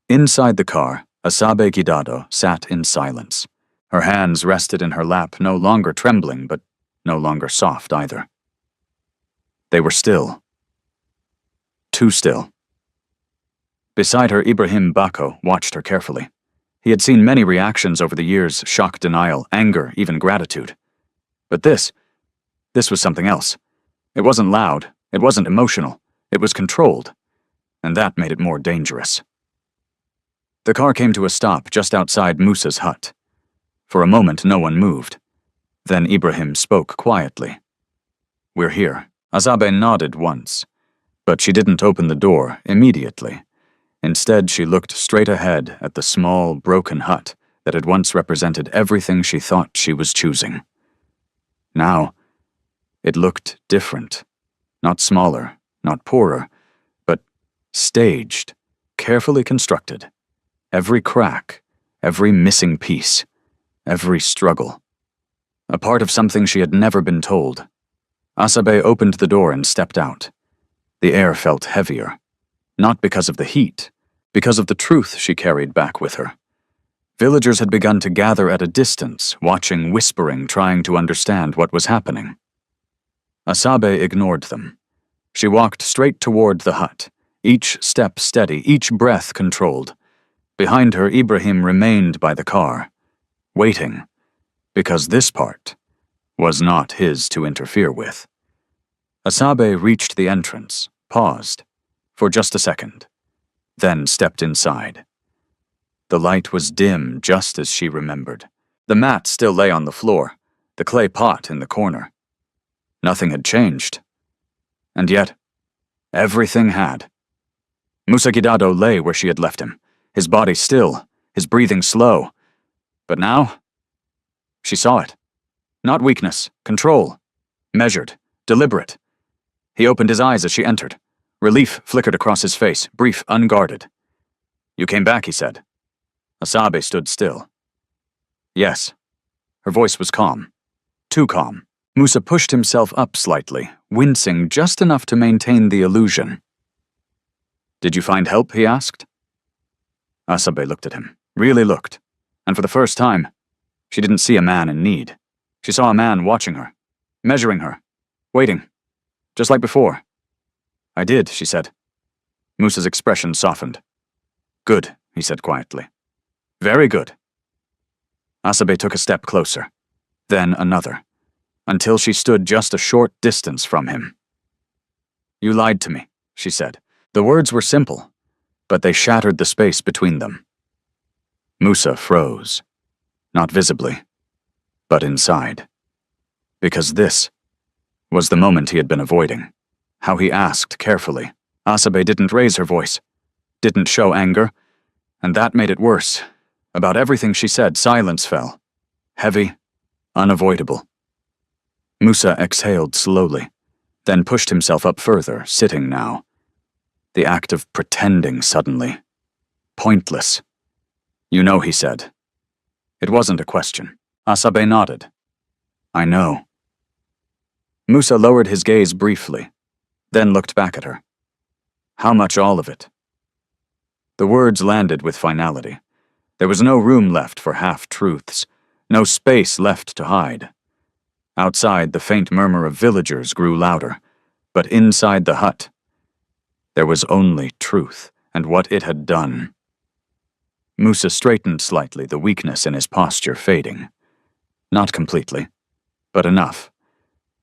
Inside the car, Asabe Gidado sat in silence. Her hands rested in her lap, no longer trembling, but no longer soft either. They were still. Too still. Beside her, Ibrahim Bako watched her carefully. He had seen many reactions over the years: shock, denial, anger, even gratitude. But this was something else. It wasn't loud, it wasn't emotional, it was controlled, and that made it more dangerous. The car came to a stop just outside Musa's hut. For a moment, no one moved. Then Ibrahim spoke quietly. "We're here." Asabe nodded once, but she didn't open the door immediately. Instead, she looked straight ahead at the small, broken hut that had once represented everything she thought she was choosing. Now, it looked different. Not smaller, not poorer, but staged, carefully constructed. Every crack, every missing piece, every struggle. A part of something she had never been told. Asabe opened the door and stepped out. The air felt heavier. Not because of the heat, because of the truth she carried back with her. Villagers had begun to gather at a distance, watching, whispering, trying to understand what was happening. Asabe ignored them. She walked straight toward the hut, each step steady, each breath controlled. Behind her, Ibrahim remained by the car, waiting, because this part was not his to interfere with. Asabe reached the entrance, paused, for just a second, then stepped inside. The light was dim, just as she remembered. The mat still lay on the floor, the clay pot in the corner. Nothing had changed. And yet, everything had. Musa Gidado lay where she had left him, his body still, his breathing slow. But now, she saw it. Not weakness, control. Measured, deliberate. He opened his eyes as she entered. Relief flickered across his face, brief, unguarded. "You came back," he said. Asabe stood still. "Yes." Her voice was calm. Too calm. Musa pushed himself up slightly, wincing just enough to maintain the illusion. "Did you find help?" he asked. Asabe looked at him, really looked, and for the first time, she didn't see a man in need. She saw a man watching her, measuring her, waiting, just like before. "I did," she said. Musa's expression softened. "Good," he said quietly. "Very good." Asabe took a step closer, then another, until she stood just a short distance from him. "You lied to me," she said. The words were simple, but they shattered the space between them. Musa froze, not visibly, but inside. Because this was the moment he had been avoiding. How he asked carefully. Asabe didn't raise her voice, didn't show anger, and that made it worse. About everything she said, silence fell. Heavy, unavoidable. Musa exhaled slowly, then pushed himself up further, sitting now. The act of pretending suddenly. Pointless. "You know," he said. It wasn't a question. Asabe nodded. "I know." Musa lowered his gaze briefly, then looked back at her. "How much all of it?" The words landed with finality. There was no room left for half-truths, no space left to hide. Outside, the faint murmur of villagers grew louder, but inside the hut, there was only truth and what it had done. Musa straightened slightly, the weakness in his posture fading. Not completely, but enough.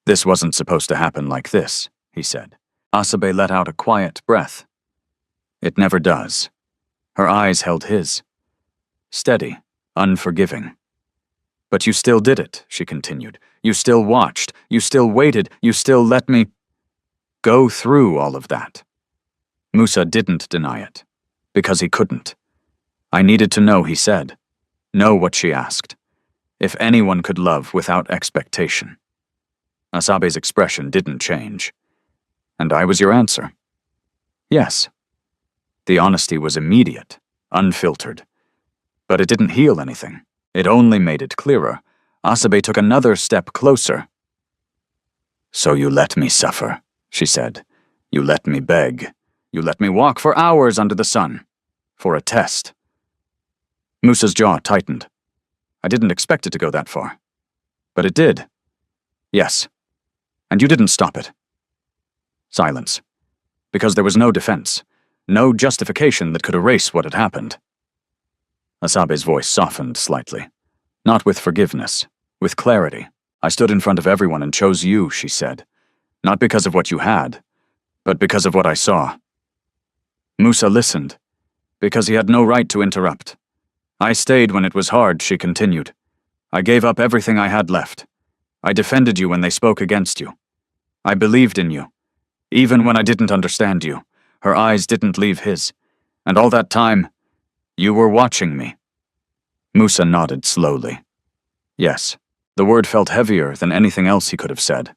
"This wasn't supposed to happen like this," he said. Asabe let out a quiet breath. "It never does." Her eyes held his. Steady, unforgiving. "But you still did it," she continued. "You still watched, you still waited, you still let me go through all of that." Musa didn't deny it, because he couldn't. "I needed to know," he said. Know what she asked. If anyone could love without expectation. Asabe's expression didn't change. And I was your answer. Yes. The honesty was immediate, unfiltered. But it didn't heal anything. It only made it clearer. Asabe took another step closer. So you let me suffer, she said. You let me beg. You let me walk for hours under the sun. For a test. Musa's jaw tightened. I didn't expect it to go that far. But it did. Yes. And you didn't stop it. Silence. Because there was no defense. No justification that could erase what had happened. Asabe's voice softened slightly. Not with forgiveness. With clarity. I stood in front of everyone and chose you, she said. Not because of what you had, but because of what I saw. Musa listened, because he had no right to interrupt. I stayed when it was hard, she continued. I gave up everything I had left. I defended you when they spoke against you. I believed in you. Even when I didn't understand you, her eyes didn't leave his. And all that time, you were watching me. Musa nodded slowly. Yes, the word felt heavier than anything else he could have said.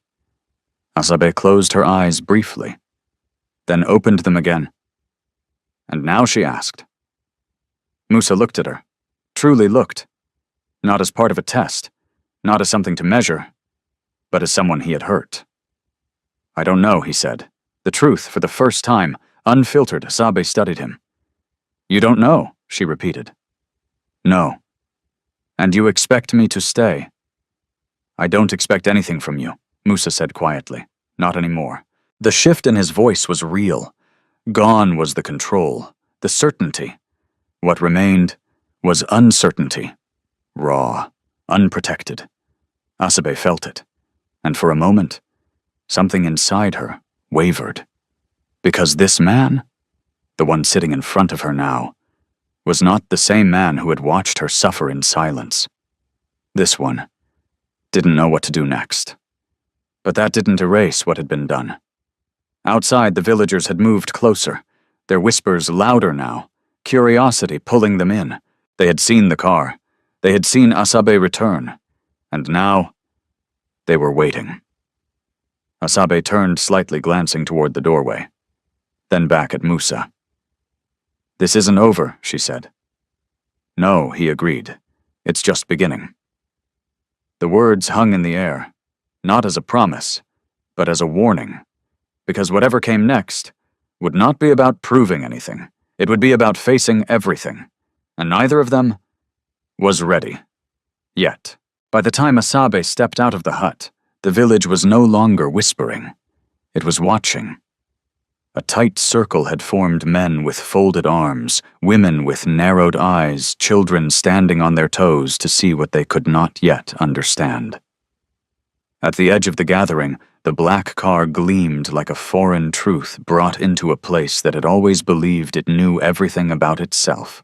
Asabe closed her eyes briefly, then opened them again. And now she asked. Musa looked at her, truly looked. Not as part of a test, not as something to measure, but as someone he had hurt. I don't know, he said. The truth, for the first time, unfiltered, Asabe studied him. You don't know, she repeated. No. And you expect me to stay? I don't expect anything from you, Musa said quietly. Not anymore. The shift in his voice was real. Gone was the control, the certainty. What remained was uncertainty. Raw, unprotected. Asabe felt it. And for a moment, something inside her wavered. Because this man, the one sitting in front of her now, was not the same man who had watched her suffer in silence. This one didn't know what to do next. But that didn't erase what had been done. Outside, the villagers had moved closer, their whispers louder now, curiosity pulling them in. They had seen the car. They had seen Asabe return. And now, they were waiting. Asabe turned slightly, glancing toward the doorway. Then back at Musa. This isn't over, she said. No, he agreed. It's just beginning. The words hung in the air, not as a promise, but as a warning. Because whatever came next would not be about proving anything. It would be about facing everything. And neither of them was ready. Yet. By the time Asabe stepped out of the hut, the village was no longer whispering. It was watching. A tight circle had formed, men with folded arms, women with narrowed eyes, children standing on their toes to see what they could not yet understand. At the edge of the gathering, the black car gleamed like a foreign truth brought into a place that had always believed it knew everything about itself.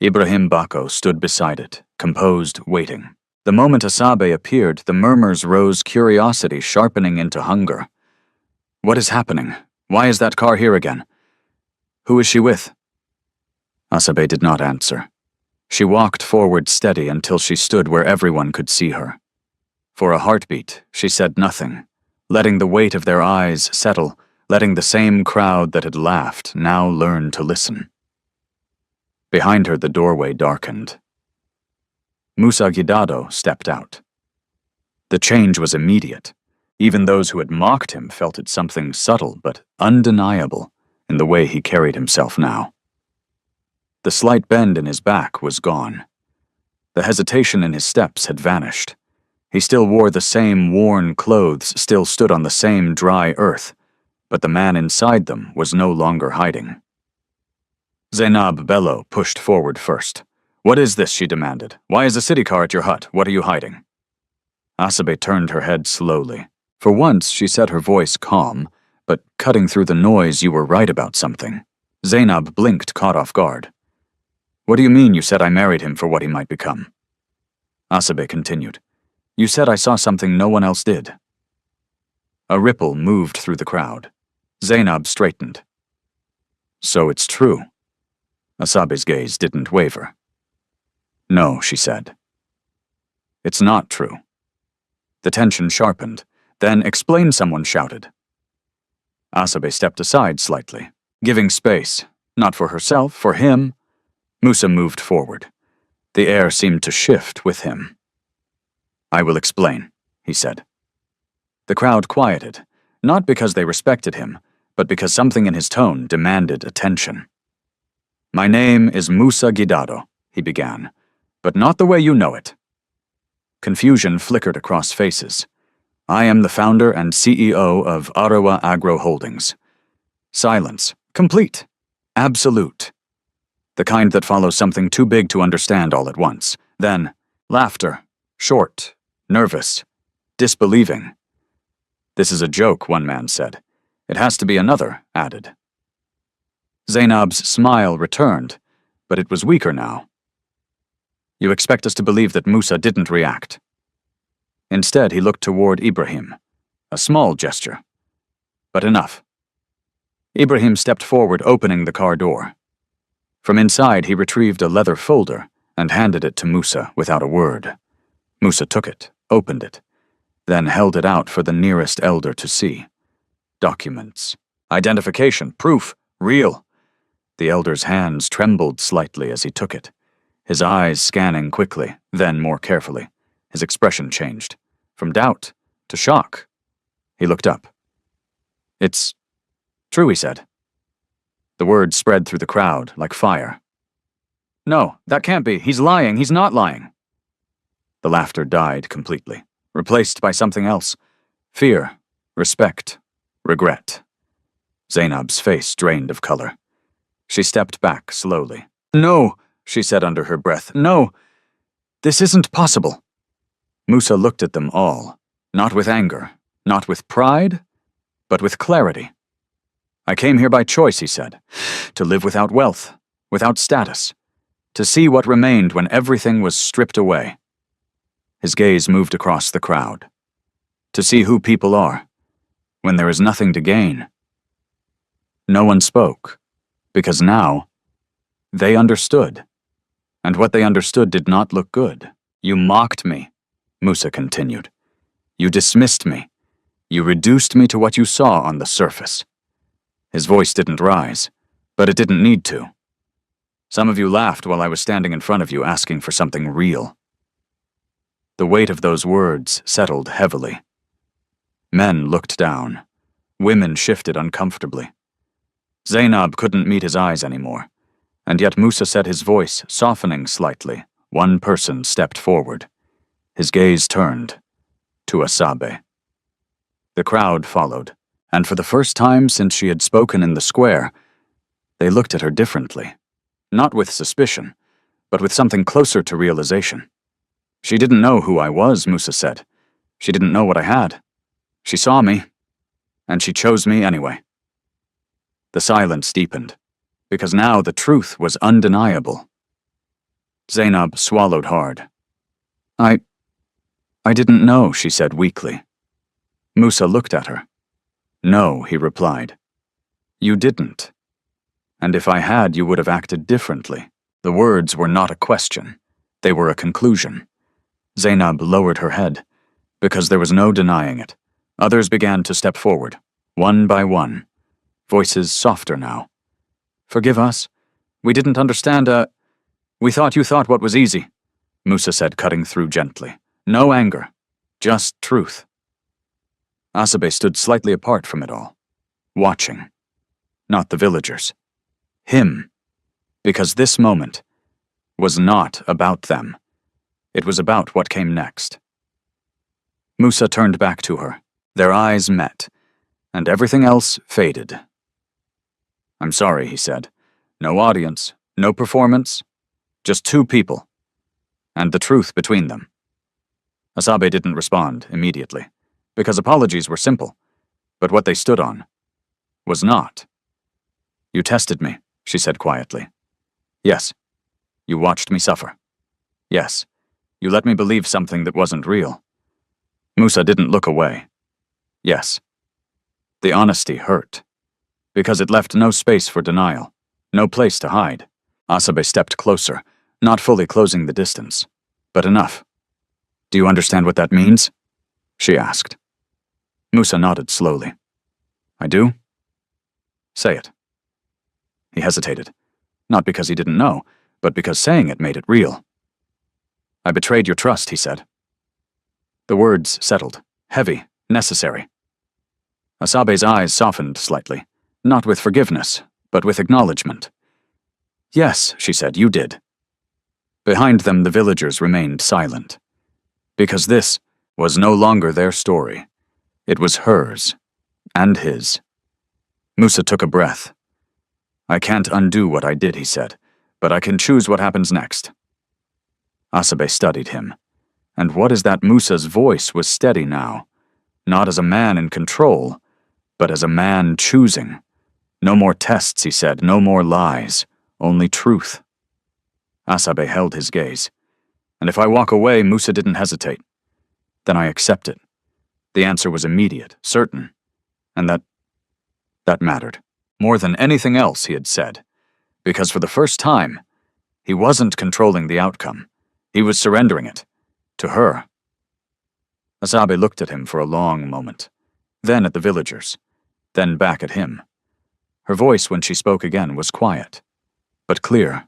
Ibrahim Bako stood beside it, composed, waiting. The moment Asabe appeared, the murmurs rose, curiosity sharpening into hunger. What is happening? Why is that car here again? Who is she with? Asabe did not answer. She walked forward steady until she stood where everyone could see her. For a heartbeat, she said nothing, letting the weight of their eyes settle, letting the same crowd that had laughed now learn to listen. Behind her, the doorway darkened. Musa Gidado stepped out. The change was immediate. Even those who had mocked him felt it something subtle but undeniable in the way he carried himself now. The slight bend in his back was gone. The hesitation in his steps had vanished. He still wore the same worn clothes, still stood on the same dry earth, but the man inside them was no longer hiding. Zainab Bello pushed forward first. What is this? She demanded. Why is a city car at your hut? What are you hiding? Asabe turned her head slowly. For once, she said, her voice calm, but cutting through the noise, you were right about something. Zainab blinked, caught off guard. What do you mean you said I married him for what he might become? Asabe continued. You said I saw something no one else did. A ripple moved through the crowd. Zainab straightened. So it's true. Asabe's gaze didn't waver. No, she said. It's not true. The tension sharpened. Then explain, someone shouted. Asabe stepped aside slightly, giving space, not for herself, for him. Musa moved forward. The air seemed to shift with him. "I will explain," he said. The crowd quieted, not because they respected him, but because something in his tone demanded attention. "My name is Musa Gidado," he began, "but not the way you know it." Confusion flickered across faces. "I am the founder and CEO of Arawa Agro Holdings." Silence. Complete. Absolute. The kind that follows something too big to understand all at once. Then, laughter. Short. Nervous. Disbelieving. "This is a joke," one man said. "It has to be," another added. Zainab's smile returned, but it was weaker now. "You expect us to believe that Musa didn't react?" Instead, he looked toward Ibrahim. A small gesture. But enough. Ibrahim stepped forward, opening the car door. From inside, he retrieved a leather folder and handed it to Musa without a word. Musa took it, opened it, then held it out for the nearest elder to see. Documents. Identification. Proof. Real. The elder's hands trembled slightly as he took it, his eyes scanning quickly, then more carefully. His expression changed, from doubt to shock. He looked up. "It's true," he said. The words spread through the crowd like fire. "No, that can't be. He's lying. He's not lying." The laughter died completely, replaced by something else. Fear, respect, regret. Zainab's face drained of color. She stepped back slowly. "No," she said under her breath. "No, this isn't possible." Musa looked at them all, not with anger, not with pride, but with clarity. "I came here by choice," he said, "to live without wealth, without status, to see what remained when everything was stripped away." His gaze moved across the crowd. "To see who people are, when there is nothing to gain." No one spoke, because now they understood, and what they understood did not look good. "You mocked me," Musa continued. "You dismissed me. You reduced me to what you saw on the surface." His voice didn't rise, but it didn't need to. "Some of you laughed while I was standing in front of you asking for something real." The weight of those words settled heavily. Men looked down. Women shifted uncomfortably. Zainab couldn't meet his eyes anymore, and yet Musa said, his voice softening slightly. One person stepped forward. His gaze turned to Asabe. The crowd followed, and for the first time since she had spoken in the square, they looked at her differently. Not with suspicion, but with something closer to realization. "She didn't know who I was," Musa said. "She didn't know what I had. She saw me, and she chose me anyway." The silence deepened, because now the truth was undeniable. Zainab swallowed hard. I didn't know," she said weakly. Musa looked at her. "No," he replied. "You didn't. And if I had, you would have acted differently." The words were not a question. They were a conclusion. Zainab lowered her head, because there was no denying it. Others began to step forward, one by one, voices softer now. "Forgive us. We didn't understand. We thought you thought what was easy," Musa said, cutting through gently. "No anger, just truth." Asabe stood slightly apart from it all, watching. Not the villagers. Him. Because this moment was not about them. It was about what came next. Musa turned back to her. Their eyes met, and everything else faded. "I'm sorry," he said. "No audience, no performance, just two people, and the truth between them." Asabe didn't respond immediately, because apologies were simple, but what they stood on was not. "You tested me," she said quietly. "Yes. You watched me suffer. Yes. You let me believe something that wasn't real." Musa didn't look away. Yes. The honesty hurt, because it left no space for denial, no place to hide. Asabe stepped closer, not fully closing the distance, but enough. "Do you understand what that means?" she asked. Musa nodded slowly. "I do. Say it. He hesitated, not because he didn't know, but because saying it made it real. I betrayed your trust, he said. The words settled, heavy, necessary. Asabe's eyes softened slightly, not with forgiveness, but with acknowledgement. Yes, she said, you did. Behind them, the villagers remained silent, because this was no longer their story. It was hers, and his. Musa took a breath. I can't undo what I did, he said, but I can choose what happens next. Asabe studied him, and what is that Musa's voice was steady now, not as a man in control, but as a man choosing. No more tests, he said, no more lies, only truth. Asabe held his gaze. And if I walk away, Musa didn't hesitate. Then I accept it. The answer was immediate, certain, and that mattered. More than anything else he had said. Because for the first time, he wasn't controlling the outcome. He was surrendering it. To her. Asabe looked at him for a long moment. Then at the villagers. Then back at him. Her voice when she spoke again was quiet, but clear.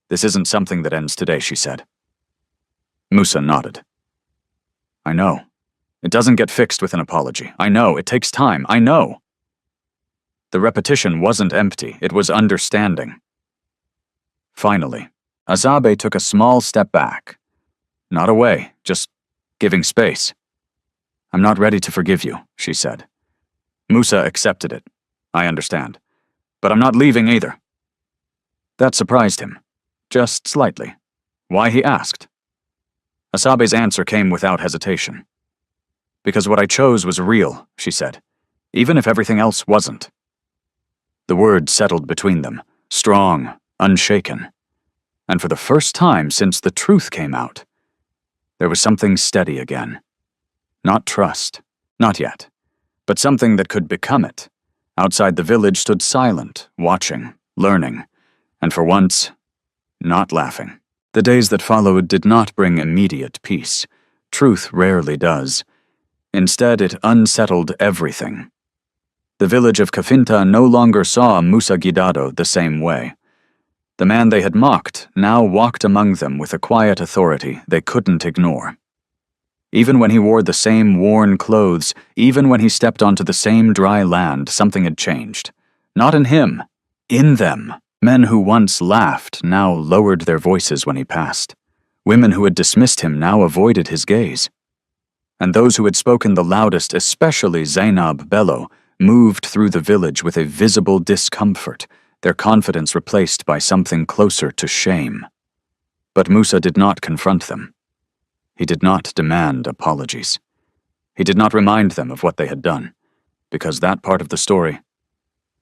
This isn't something that ends today, she said. Musa nodded. I know. It doesn't get fixed with an apology. I know. It takes time. I know. The repetition wasn't empty. It was understanding. Finally, Asabe took a small step back. Not away, just giving space. I'm not ready to forgive you, she said. Musa accepted it. I understand. But I'm not leaving either. That surprised him. Just slightly. Why, he asked. Asabe's answer came without hesitation. Because what I chose was real, she said, even if everything else wasn't. The words settled between them, strong, unshaken. And for the first time since the truth came out, there was something steady again. Not trust, not yet, but something that could become it. Outside the village stood silent, watching, learning, and for once, not laughing. The days that followed did not bring immediate peace. Truth rarely does. Instead, it unsettled everything. The village of Cafinta no longer saw Musa Gidado the same way. The man they had mocked now walked among them with a quiet authority they couldn't ignore. Even when he wore the same worn clothes, even when he stepped onto the same dry land, something had changed. Not in him, in them. Men who once laughed now lowered their voices when he passed. Women who had dismissed him now avoided his gaze. And those who had spoken the loudest, especially Zainab Bello, moved through the village with a visible discomfort, their confidence replaced by something closer to shame. But Musa did not confront them. He did not demand apologies. He did not remind them of what they had done, because that part of the story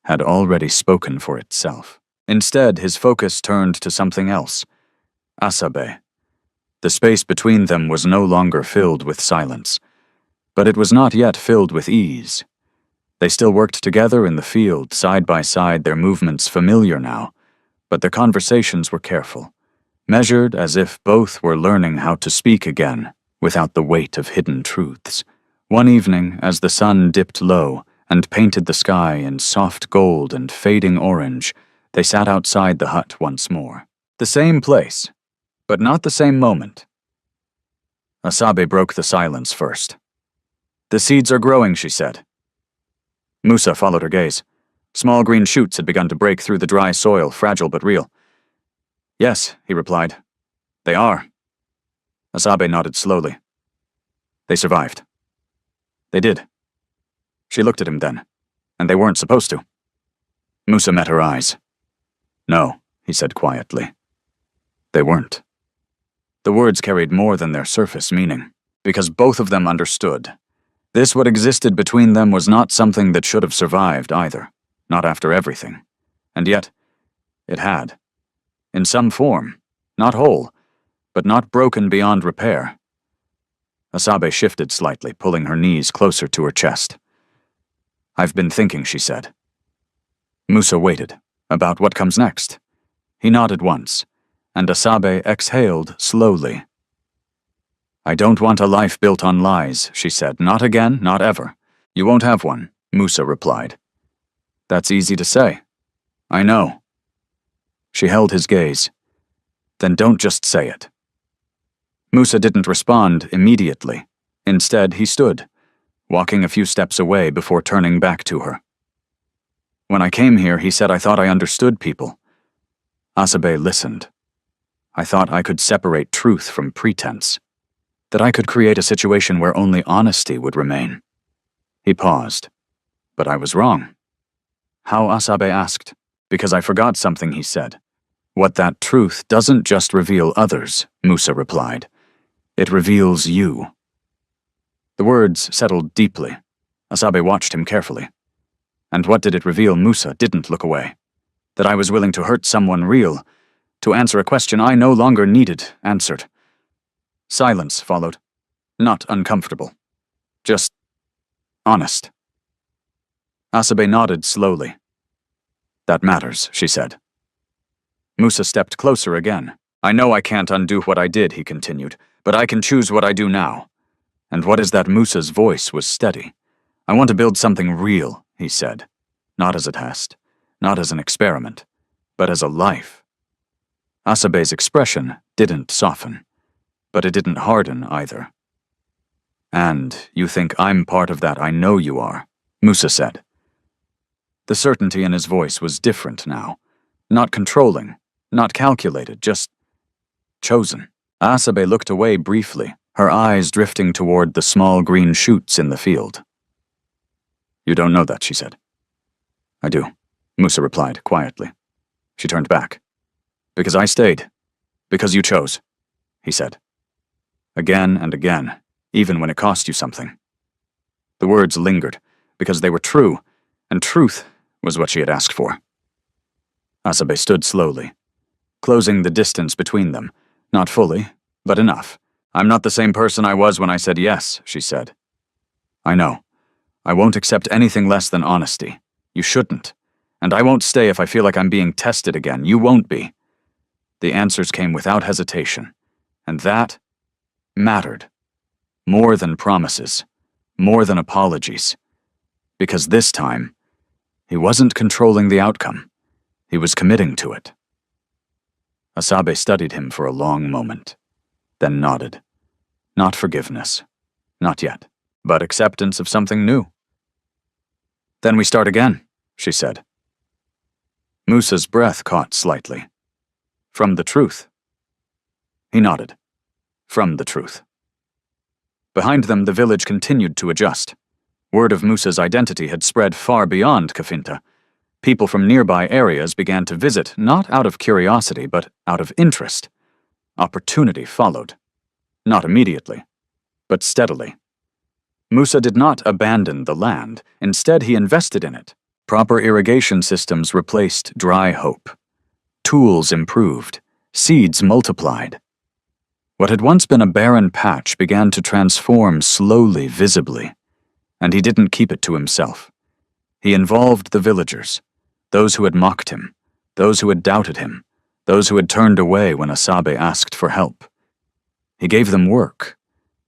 had already spoken for itself. Instead, his focus turned to something else. Asabe. The space between them was no longer filled with silence, but it was not yet filled with ease. They still worked together in the field, side by side, their movements familiar now, but their conversations were careful, measured as if both were learning how to speak again, without the weight of hidden truths. One evening, as the sun dipped low and painted the sky in soft gold and fading orange, they sat outside the hut once more. The same place, but not the same moment. Asabe broke the silence first. The seeds are growing, she said. Musa followed her gaze. Small green shoots had begun to break through the dry soil, fragile but real. Yes, he replied. They are. Asabe nodded slowly. They survived. They did. She looked at him then, and they weren't supposed to. Musa met her eyes. No, he said quietly. They weren't. The words carried more than their surface meaning, because both of them understood. This, what existed between them, was not something that should have survived either, not after everything. And yet, it had. In some form, not whole, but not broken beyond repair. Asabe shifted slightly, pulling her knees closer to her chest. I've been thinking, she said. Musa waited. About what comes next? He nodded once, and Asabe exhaled slowly. I don't want a life built on lies, she said. Not again, not ever. You won't have one, Musa replied. That's easy to say. I know. She held his gaze. Then don't just say it. Musa didn't respond immediately. Instead, he stood, walking a few steps away before turning back to her. When I came here, he said I thought I understood people. Asabe listened. I thought I could separate truth from pretense, that I could create a situation where only honesty would remain. He paused. But I was wrong. How, Asabe asked. Because I forgot something he said. What that truth doesn't just reveal others, Musa replied. It reveals you. The words settled deeply. Asabe watched him carefully. And what did it reveal? Musa didn't look away. That I was willing to hurt someone real, to answer a question I no longer needed answered. Silence followed. Not uncomfortable. Just honest. Asabe nodded slowly. That matters, she said. Musa stepped closer again. I know I can't undo what I did, he continued, but I can choose what I do now. And what is that? Musa's voice was steady. I want to build something real, he said. Not as a test, not as an experiment, but as a life. Asabe's expression didn't soften, but it didn't harden either. And you think I'm part of that? I know you are, Musa said. The certainty in his voice was different now. Not controlling, not calculated, just chosen. Asabe looked away briefly, her eyes drifting toward the small green shoots in the field. You don't know that, she said. I do, Musa replied quietly. She turned back. Because I stayed. Because you chose, he said. Again and again, even when it cost you something. The words lingered, because they were true, and truth was what she had asked for. Asabe stood slowly, closing the distance between them. Not fully, but enough. I'm not the same person I was when I said yes, she said. I know. I won't accept anything less than honesty. You shouldn't. And I won't stay if I feel like I'm being tested again. You won't be. The answers came without hesitation, and that mattered. More than promises, more than apologies. Because this time, he wasn't controlling the outcome. He was committing to it. Asabe studied him for a long moment, then nodded. Not forgiveness. Not yet. But acceptance of something new. Then we start again, she said. Musa's breath caught slightly. From the truth. He nodded. From the truth. Behind them, the village continued to adjust. Word of Musa's identity had spread far beyond Kafinta. People from nearby areas began to visit, not out of curiosity, but out of interest. Opportunity followed. Not immediately, but steadily. Musa did not abandon the land. Instead, he invested in it. Proper irrigation systems replaced dry hope. Tools improved. Seeds multiplied. What had once been a barren patch began to transform slowly, visibly. And he didn't keep it to himself. He involved the villagers, those who had mocked him, those who had doubted him, those who had turned away when Asabe asked for help. He gave them work,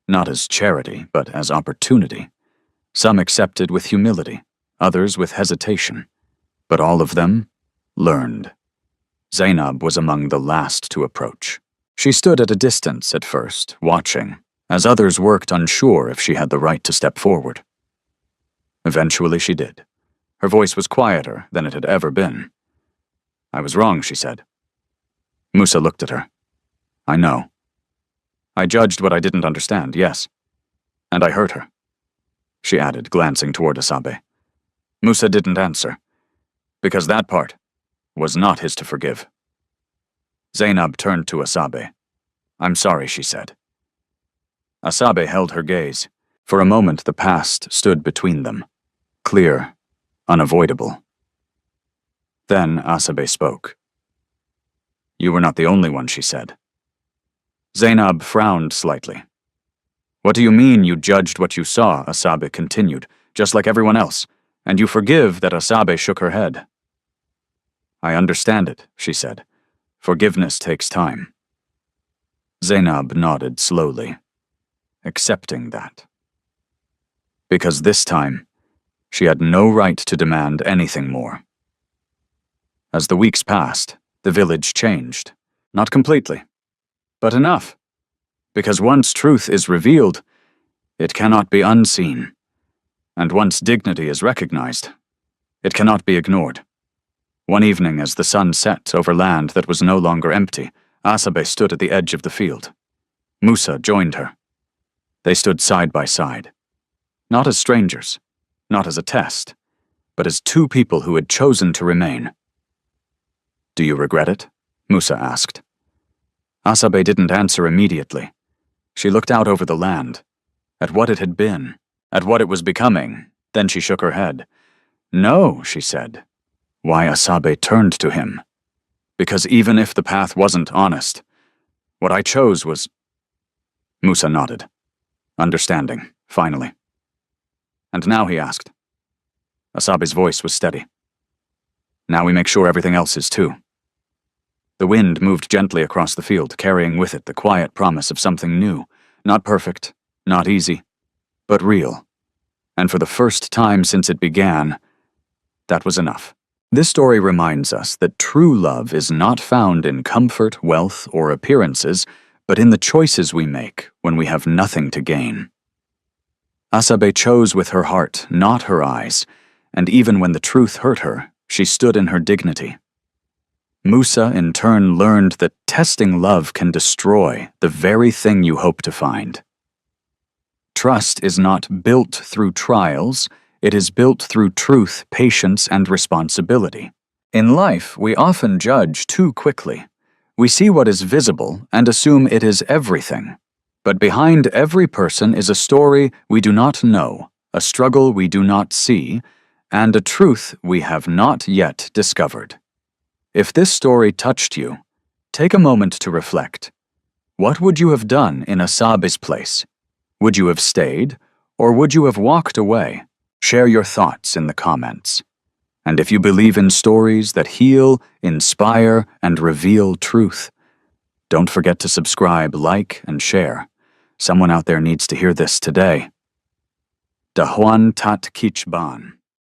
not as charity, but as opportunity. Some accepted with humility, others with hesitation, but all of them learned. Zainab was among the last to approach. She stood at a distance at first, watching, as others worked unsure if she had the right to step forward. Eventually she did. Her voice was quieter than it had ever been. I was wrong, she said. Musa looked at her. I know. I judged what I didn't understand, yes. And I hurt her, she added, glancing toward Asabe. Musa didn't answer, because that part was not his to forgive. Zainab turned to Asabe. I'm sorry, she said. Asabe held her gaze. For a moment the past stood between them, clear, unavoidable. Then Asabe spoke. You were not the only one, she said. Zainab frowned slightly. What do you mean you judged what you saw? Asabe continued, just like everyone else, and you forgive that? Asabe shook her head. I understand it, she said. Forgiveness takes time. Zainab nodded slowly, accepting that. Because this time, She had no right to demand anything more. As the weeks passed, the village changed. Not completely, but enough. Because once truth is revealed, it cannot be unseen. And once dignity is recognized, it cannot be ignored. One evening, as the sun set over land that was no longer empty, Asabe stood at the edge of the field. Musa joined her. They stood side by side. Not as strangers, not as a test, but as two people who had chosen to remain. "Do you regret it?" Musa asked. Asabe didn't answer immediately. She looked out over the land, at what it had been, at what it was becoming. Then she shook her head. "No," she said. Why Asabe turned to him. "Because even if the path wasn't honest, what I chose was—" Musa nodded, understanding, finally. "And now," he asked. Asabe's voice was steady. "Now we make sure everything else is too." The wind moved gently across the field, carrying with it the quiet promise of something new, not perfect, not easy, but real. And for the first time since it began, that was enough. This story reminds us that true love is not found in comfort, wealth, or appearances, but in the choices we make when we have nothing to gain. Asabe chose with her heart, not her eyes, and even when the truth hurt her, she stood in her dignity. Musa, in turn, learned that testing love can destroy the very thing you hope to find. Trust is not built through trials, it is built through truth, patience, and responsibility. In life, we often judge too quickly. We see what is visible and assume it is everything. But behind every person is a story we do not know, a struggle we do not see, and a truth we have not yet discovered. If this story touched you, take a moment to reflect. What would you have done in Asabe's place? Would you have stayed, or would you have walked away? Share your thoughts in the comments. And if you believe in stories that heal, inspire, and reveal truth, don't forget to subscribe, like, and share. Someone out there needs to hear this today. Dahuan Tat Kichban.